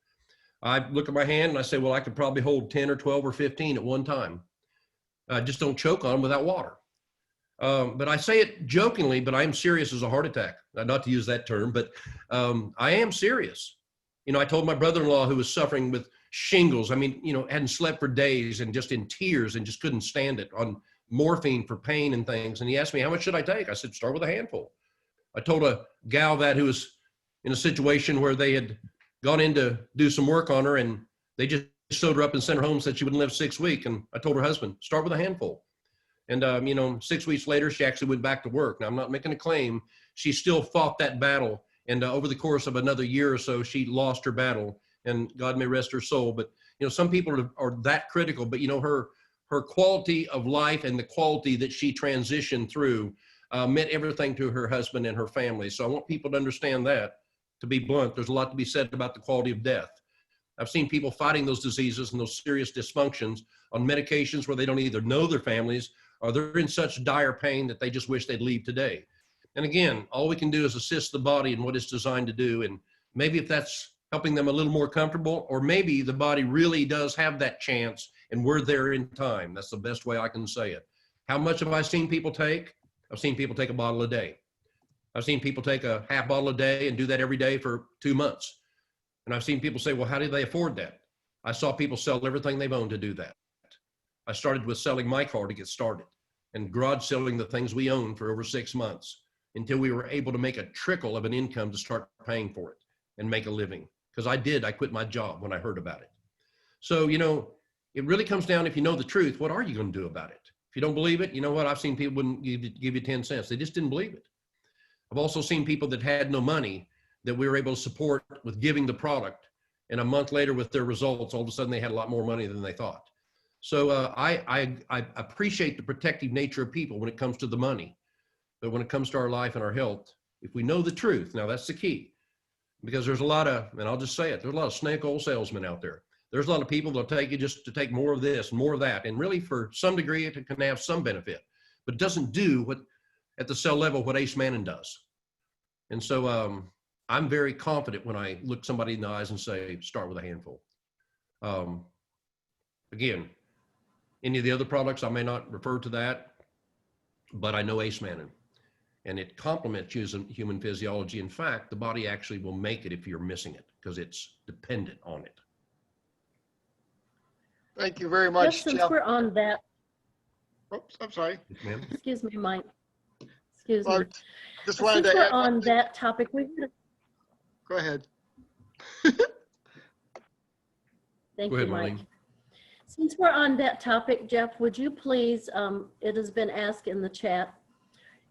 I look at my hand and I say, well, I could probably hold 10 or 12 or 15 at one time. Just don't choke on them without water. But I say it jokingly, but I am serious as a heart attack. Not to use that term, but I am serious. You know, I told my brother-in-law who was suffering with shingles, I mean, you know, hadn't slept for days and just in tears and just couldn't stand it, on morphine for pain and things. And he asked me, how much should I take? I said, start with a handful. I told a gal that who was in a situation where they had gone in to do some work on her and they just sewed her up and sent her home, said she wouldn't live 6 weeks. And I told her husband, start with a handful. And, you know, 6 weeks later, she actually went back to work. Now, I'm not making a claim. She still fought that battle. And over the course of another year or so, she lost her battle, and God may rest her soul. But, you know, some people are that critical, but, you know, her quality of life and the quality that she transitioned through meant everything to her husband and her family. So I want people to understand that. To be blunt, there's a lot to be said about the quality of death. I've seen people fighting those diseases and those serious dysfunctions on medications where they don't either know their families or they're in such dire pain that they just wish they'd leave today. And again, all we can do is assist the body in what it's designed to do. And maybe if that's helping them a little more comfortable, or maybe the body really does have that chance and we're there in time. That's the best way I can say it. How much have I seen people take? I've seen people take a bottle a day. I've seen people take a half bottle a day and do that every day for 2 months. And I've seen people say, well, how do they afford that? I saw people sell everything they've owned to do that. I started with selling my car to get started and garage selling the things we own for over 6 months until we were able to make a trickle of an income to start paying for it and make a living. Because I quit my job when I heard about it. So, you know, it really comes down, if you know the truth, what are you going to do about it? If you don't believe it, you know what? I've seen people wouldn't give you 10 cents. They just didn't believe it. I've also seen people that had no money that we were able to support with giving the product. And a month later with their results, all of a sudden they had a lot more money than they thought. So I appreciate the protective nature of people when it comes to the money. But when it comes to our life and our health, if we know the truth, now that's the key. Because there's a lot of, and I'll just say it, there's a lot of snake oil salesmen out there. There's a lot of people that'll take you just to take more of this and more of that. And really for some degree, it can have some benefit, but it doesn't do what at the cell level, what Acemannan does. And so I'm very confident when I look somebody in the eyes and say, start with a handful. Again, any of the other products, I may not refer to that, but I know Acemannan. And it complements human physiology. In fact, the body actually will make it if you're missing it because it's dependent on it. Thank you very much, Just since Jeff. we're on that, Oops, I'm sorry. Yes, ma'am. excuse me, Mike. Excuse Well, me. just wanted Since to we're add one on thing. that topic, Go ahead. thank Go ahead, you, Mike. Marlene. Since we're on that topic, Jeff, would you please, it has been asked in the chat,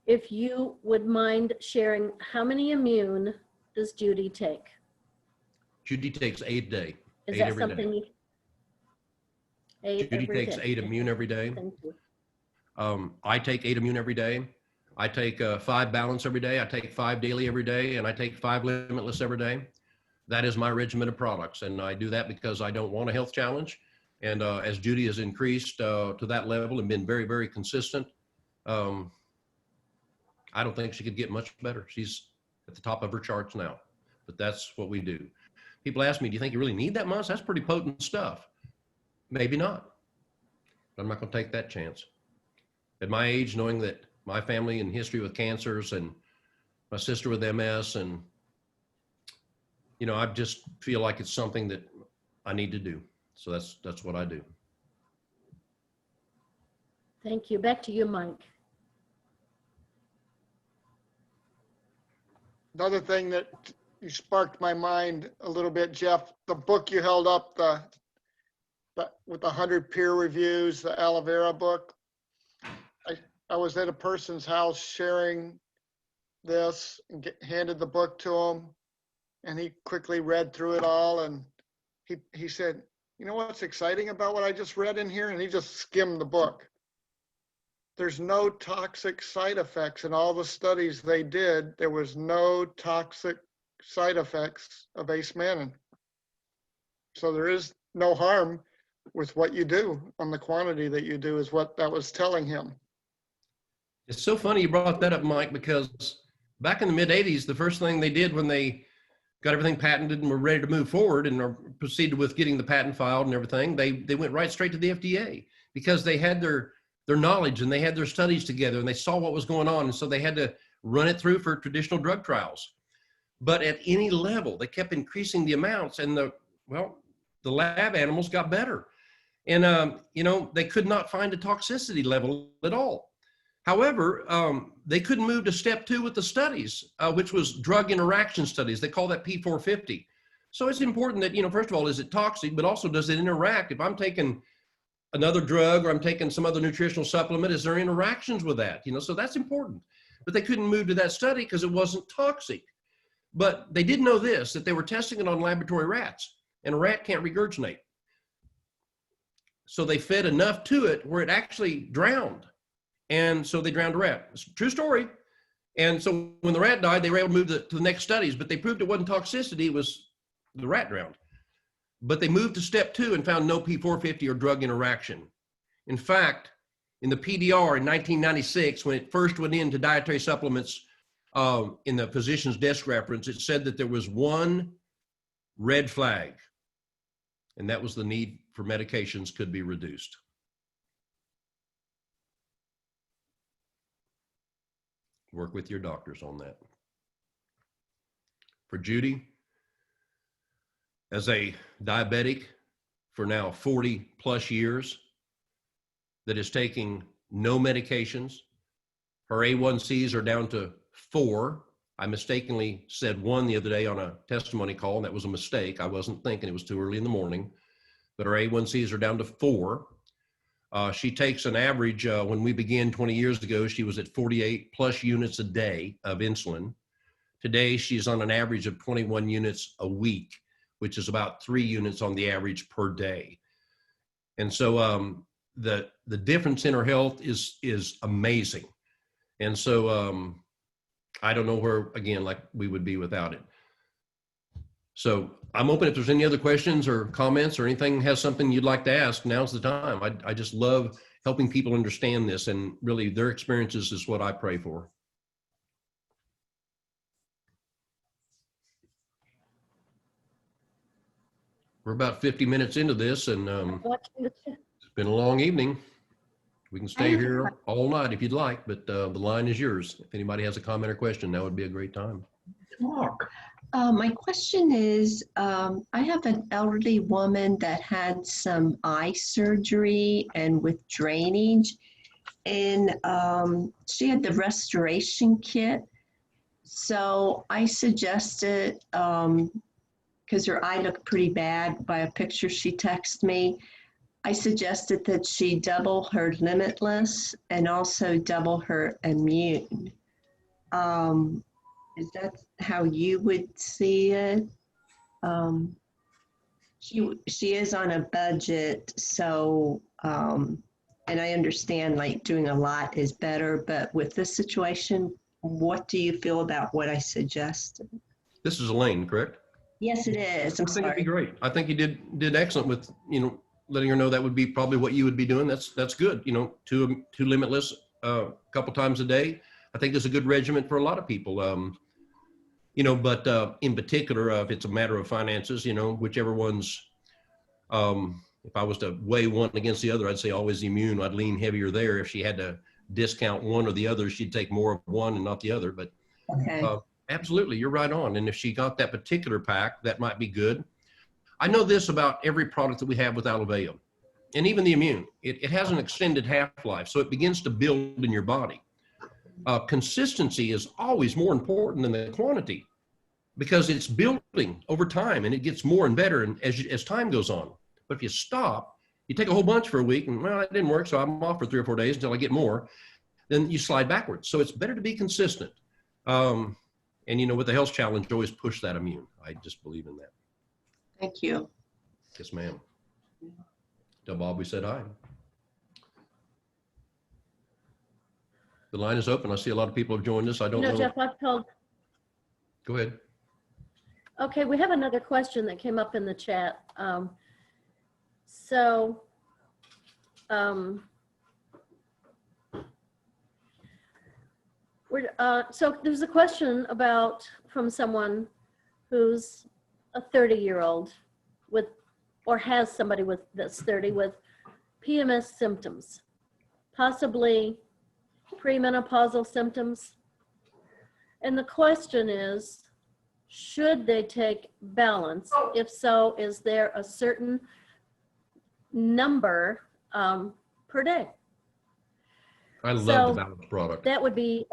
if you would mind sharing how many immune does Judy take? Judy takes 8 a day. Is 8 that every day. something you? 8 Judy every takes day. 8 immune every day. Thank you. I take 8 immune every day. I take 5 balance every day. I take 5 daily every day, and I take 5 limitless every day. That is my regimen of products, and I do that because I don't want a health challenge. And as Judy has increased to that level and been very, very consistent, I don't think she could get much better. She's at the top of her charts now, but that's what we do. People ask me, do you think you really need that much? That's pretty potent stuff. Maybe not. But I'm not going to take that chance. At my age, knowing that my family and history with cancers and my sister with MS, and, you know, I just feel like it's something that I need to do. So that's what I do. Thank you. Back to you, Mike. Another thing that you sparked my mind a little bit, Jeff, the book you held up, with 100 peer reviews, the Aloe Vera book. I was at a person's house sharing this and handed the book to him, and he quickly read through it all, and he said, you know what's exciting about what I just read in here? And he just skimmed the book. There's no toxic side effects in all the studies they did. There was no toxic side effects of Acemannan. So there is no harm with what you do on the quantity that you do is what that was telling him. It's so funny you brought that up, Mike, because back in the mid 80s, the first thing they did when they got everything patented and were ready to move forward and proceeded with getting the patent filed and everything, they went right straight to the FDA because they had their knowledge and they had their studies together and they saw what was going on. And so they had to run it through for traditional drug trials. But at any level, they kept increasing the amounts, and the lab animals got better. And, you know, they could not find a toxicity level at all. However, they couldn't move to step 2 with the studies, which was drug interaction studies. They call that P450. So it's important that, you know, first of all, is it toxic, but also does it interact? If I'm taking another drug or I'm taking some other nutritional supplement, is there interactions with that? You know, so that's important. But they couldn't move to that study because it wasn't toxic. But they did know this, that they were testing it on laboratory rats, and a rat can't regurgitate. So they fed enough to it where it actually drowned. And so they drowned a rat. It's a true story. And so when the rat died, they were able to move to the next studies, but they proved it wasn't toxicity, it was the rat drowned. But they moved to step 2 and found no P450 or drug interaction. In fact, in the PDR in 1996, when it first went into dietary supplements in the physician's desk reference, it said that there was one red flag, and that was the need for medications could be reduced. Work with your doctors on that. For Judy, as a diabetic for now 40 plus years that is taking no medications, her A1Cs are down to 4. I mistakenly said 1 the other day on a testimony call, and that was a mistake. I wasn't thinking, it was too early in the morning, but her A1Cs are down to 4. She takes an average, when we began 20 years ago, she was at 48 plus units a day of insulin. Today, she's on an average of 21 units a week, which is about 3 units on the average per day. And so the difference in her health is amazing. And so I don't know where, again, like we would be without it. So I'm open if there's any other questions or comments or anything has something you'd like to ask, now's the time. I just love helping people understand this, and really their experiences is what I pray for. We're about 50 minutes into this, and it's been a long evening. We can stay here all night if you'd like, but the line is yours. If anybody has a comment or question, that would be a great time. My question is, I have an elderly woman that had some eye surgery and with drainage, and she had the restoration kit. So I suggested, because her eye looked pretty bad by a picture she texted me, I suggested that she double her Limitless and also double her Immune. Is that how you would see it? She is on a budget, so, and I understand like doing a lot is better, but with this situation, what do you feel about what I suggested? This is Elaine, correct? Yes, it is. I'm I think it'd be sorry. great. I think you did excellent with, letting her know that would be probably what you would be doing. That's good. Two Limitless a couple times a day. I think it's a good regimen for a lot of people. But in particular, if it's a matter of finances, whichever one's, if I was to weigh one against the other, I'd say always Immune. I'd lean heavier there. If she had to discount one or the other, she'd take more of one and not the other. But Okay. absolutely, you're right on. And if she got that particular pack, that might be good. I know this about every product that we have with Aloe Vera, and even the Immune. It has an extended half-life, so it begins to build in your body. Consistency is always more important than the quantity, because it's building over time and it gets more and better and as time goes on. But if you stop, you take a whole bunch for a week and, well, it didn't work, so I'm off for 3 or 4 days until I get more, then you slide backwards. So it's better to be consistent. And with the health challenge, always push that Immune. I just believe in that. Thank you. Yes, ma'am. Tell Bob we said hi. The line is open. I see a lot of people have joined us. I don't know. Jeff, I've told. Go ahead. Okay, we have another question that came up in the chat. So there's a question from someone who's a 30-year-old or has somebody that's 30 with PMS symptoms, possibly premenopausal symptoms. And the question is, should they take Balance? If so, is there a certain number per day? I love the Balance product. That would be,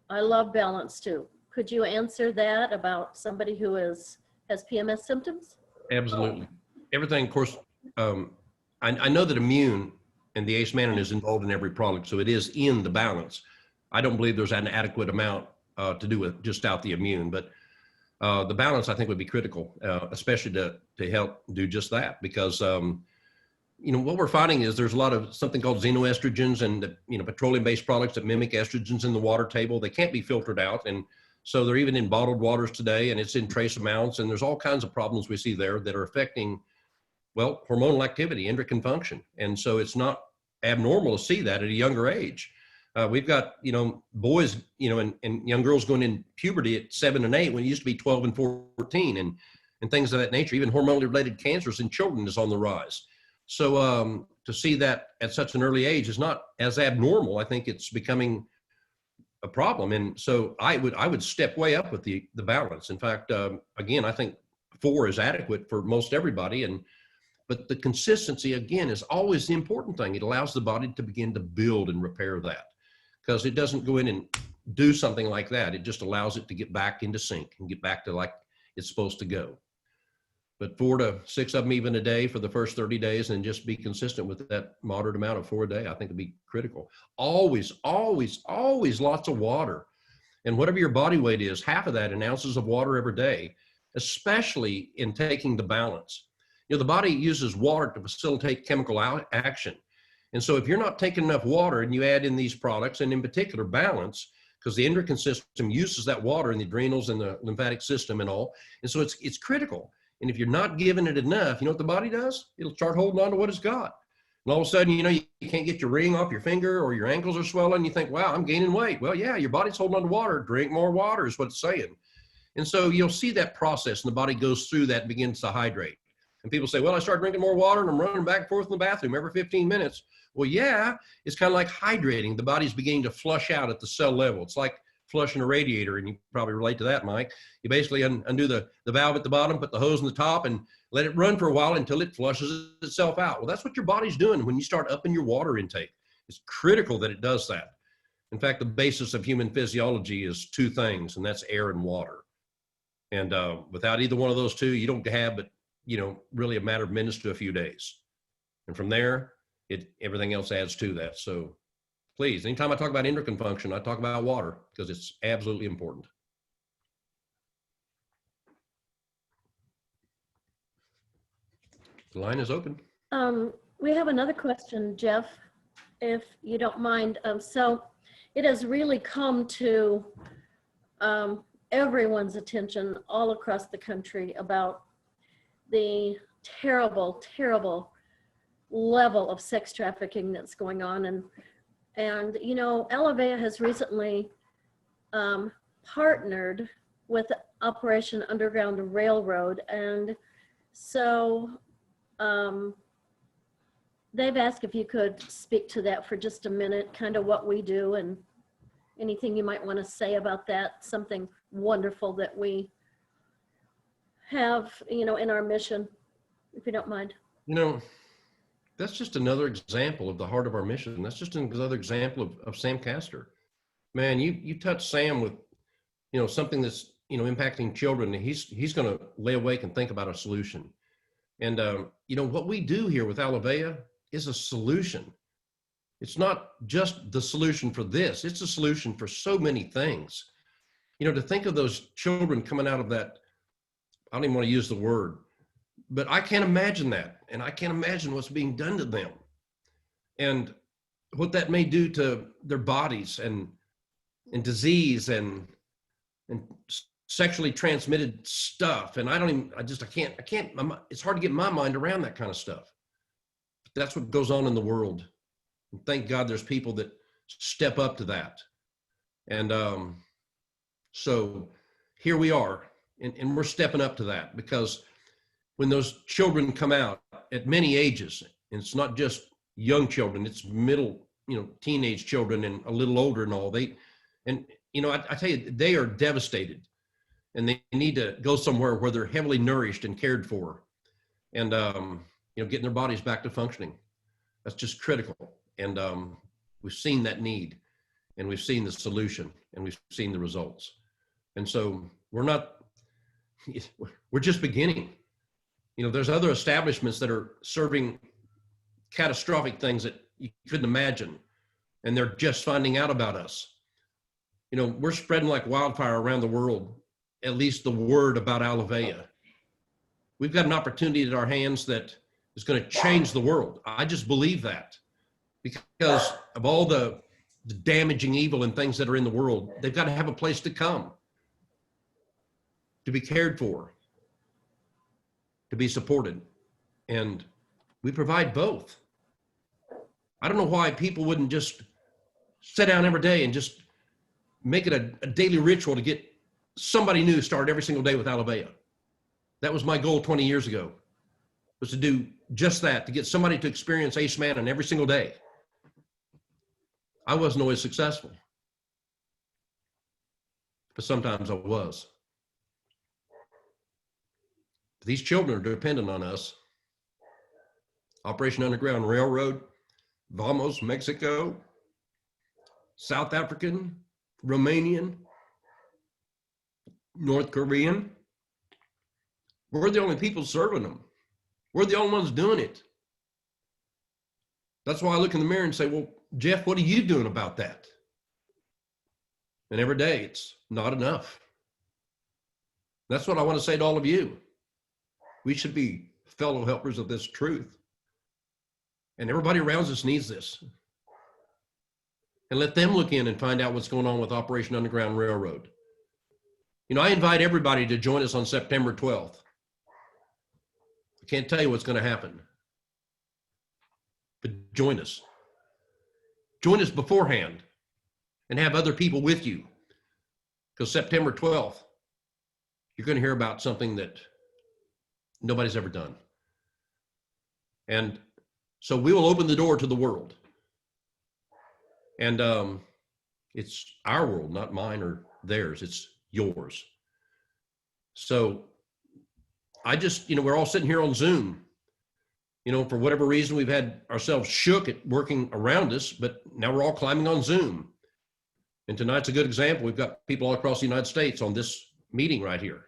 I love Balance too. Could you answer that about somebody who has PMS symptoms? Absolutely. Everything, of course, I know that Immune and the Acemannan is involved in every product, so it is in the Balance. I don't believe there's an adequate amount to do with just out the Immune, but the Balance I think would be critical, especially to help do just that, because what we're finding is there's a lot of something called xenoestrogens and petroleum-based products that mimic estrogens in the water table. They can't be filtered out, and so they're even in bottled waters today, and it's in trace amounts, and there's all kinds of problems we see there that are affecting, well, hormonal activity, endocrine function. And so it's not abnormal to see that at a younger age. We've got, boys, and young girls going in puberty at 7 and 8 when it used to be 12 and 14 and things of that nature. Even hormonally related cancers in children is on the rise. So to see that at such an early age is not as abnormal. I think it's becoming a problem. And so I would step way up with the Balance. In fact, again, I think 4 is adequate for most everybody. But the consistency, again, is always the important thing. It allows the body to begin to build and repair that, because it doesn't go in and do something like that. It just allows it to get back into sync and get back to like it's supposed to go. But 4 to 6 of them even a day for the first 30 days, and just be consistent with that moderate amount of 4 a day, I think would be critical. Always, always, always lots of water. And whatever your body weight is, half of that in ounces of water every day especially in taking the balance. You know, the body uses water to facilitate chemical action. And so if you're not taking enough water and you add in these products, and in particular balance, because the endocrine system uses that water in the adrenals and the lymphatic system and all. And so it's critical. And if you're not giving it enough, you know what the body does? It'll start holding on to what it's got. And all of a sudden, you know, you can't get your ring off your finger, or your ankles are swelling. You think, wow, I'm gaining weight. Well, yeah, your body's holding on to water. Drink more water is what it's saying. And so you'll see that process, and the body goes through that and begins to hydrate. And people say, well, I start drinking more water and I'm running back and forth in the bathroom every 15 minutes. Well, yeah, it's kind of like hydrating. The body's beginning to flush out at the cell level. It's like flushing a radiator, and you probably relate to that, Mike. You basically undo the valve at the bottom, put the hose in the top, and let it run for a while until it flushes itself out. Well, that's what your body's doing when you start upping your water intake. It's critical that it does that. In fact, the basis of human physiology is two things, and that's air and water. And without either one of those two, you don't have but, you know, really a matter of minutes to a few days. And from there, everything else adds to that. So please, anytime I talk about endocrine function, I talk about water because it's absolutely important. The line is open. We have another question, Jeff, if you don't mind. So it has really come to everyone's attention all across the country about the terrible, terrible level of sex trafficking that's going on. And you know, Aloe Vera has recently partnered with Operation Underground Railroad. And so they've asked if you could speak to that for just a minute, kind of what we do and anything you might want to say about that, something wonderful that we have, you know, in our mission, if you don't mind. You know, that's just another example of the heart of our mission. That's just another example of Sam Castor. Man, you touch Sam with, you know, something that's, you know, impacting children. And he's going to lay awake and think about a solution. And, you know, what we do here with Aloe Vera is a solution. It's not just the solution for this. It's a solution for so many things. You know, to think of those children coming out of that, I don't even want to use the word, but I can't imagine that. And I can't imagine what's being done to them and what that may do to their bodies and disease and sexually transmitted stuff. And I can't, it's hard to get my mind around that kind of stuff. But that's what goes on in the world. And thank God there's people that step up to that. And so here we are, and we're stepping up to that, because when those children come out at many ages, and it's not just young children, it's middle, you know, teenage children and a little older and all, you know, I tell you, they are devastated, and they need to go somewhere where they're heavily nourished and cared for, and, you know, getting their bodies back to functioning. That's just critical. And we've seen that need, and we've seen the solution, and we've seen the results. And so we're just beginning. You know, there's other establishments that are serving catastrophic things that you couldn't imagine, and they're just finding out about us. You know, we're spreading like wildfire around the world, at least the word about Aloe Vera. We've got an opportunity at our hands that is going to change the world. I just believe that, because of all the damaging evil and things that are in the world. They've got to have a place to come, to be cared for, to be supported. And we provide both. I don't know why people wouldn't just sit down every day and just make it a daily ritual to get somebody new started every single day with Aloe Vera. That was my goal 20 years ago, was to do just that, to get somebody to experience Acemannan every single day. I wasn't always successful, but sometimes I was. These children are dependent on us. Operation Underground Railroad, Vamos, Mexico, South African, Romanian, North Korean. We're the only people serving them. We're the only ones doing it. That's why I look in the mirror and say, well, Jeff, what are you doing about that? And every day it's not enough. That's what I want to say to all of you. We should be fellow helpers of this truth. And everybody around us needs this. And let them look in and find out what's going on with Operation Underground Railroad. You know, I invite everybody to join us on September 12th. I can't tell you what's going to happen. But join us. Join us beforehand and have other people with you. Because September 12th, you're going to hear about something that nobody's ever done. And so we will open the door to the world. And it's our world, not mine or theirs. It's yours. So I just, you know, we're all sitting here on Zoom. You know, for whatever reason, we've had ourselves shook at working around us, but now we're all climbing on Zoom. And tonight's a good example. We've got people all across the United States on this meeting right here.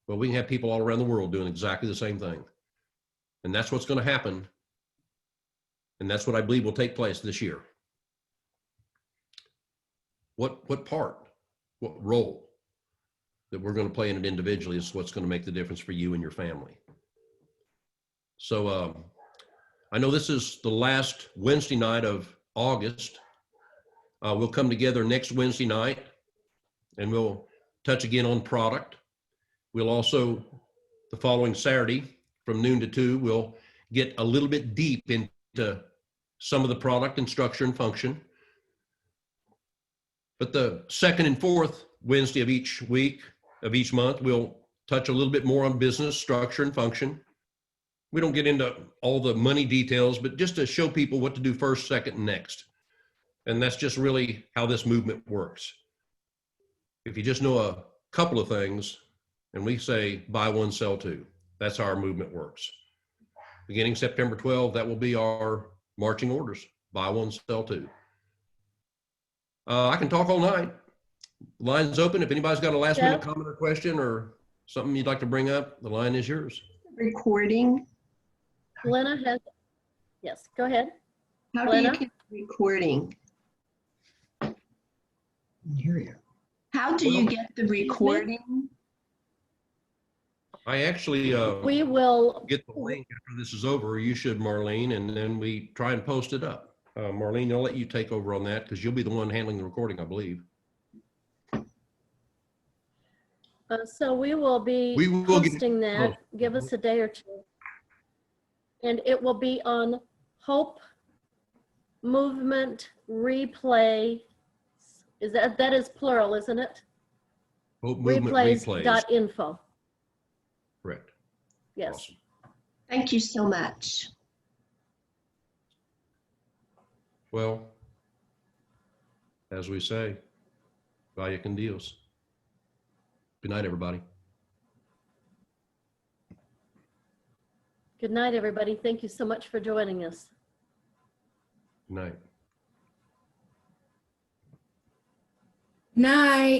Well, we can have people all around the world doing exactly the same thing. And that's what's going to happen. And that's what I believe will take place this year. What part, what role that we're going to play in it individually is what's going to make the difference for you and your family. So I know this is the last Wednesday night of August. We'll come together next Wednesday night and we'll touch again on product. We'll also, the following Saturday from noon to 2, we'll get a little bit deep into some of the product and structure and function. But the second and fourth Wednesday of each week, of each month, we'll touch a little bit more on business, structure, and function. We don't get into all the money details, but just to show people what to do first, second, and next. And that's just really how this movement works. If you just know a couple of things, and we say buy one, sell two, that's how our movement works. Beginning September 12, that will be our marching orders. Buy one, sell two. I can talk all night. Line's open. If anybody's got a last minute comment or question or something you'd like to bring up, the line is yours. Recording. Lena has, yes, go ahead. How do you get recording? Hear you. How do you get the recording? I actually We will get the link after this is over. You should, Marlene, and then we try and post it up. Marlene, I'll let you take over on that because you'll be the one handling the recording, I believe. so we will be posting that. Give us a day or two. And it will be on Hope Movement Replay. Is that is plural, isn't it? Hope Movement Replays. Replays.info. Correct. Yes. Awesome. Thank you so much. Well, as we say, vaya con Dios. Good night, everybody. Good night, everybody. Thank you so much for joining us. Good night. Night.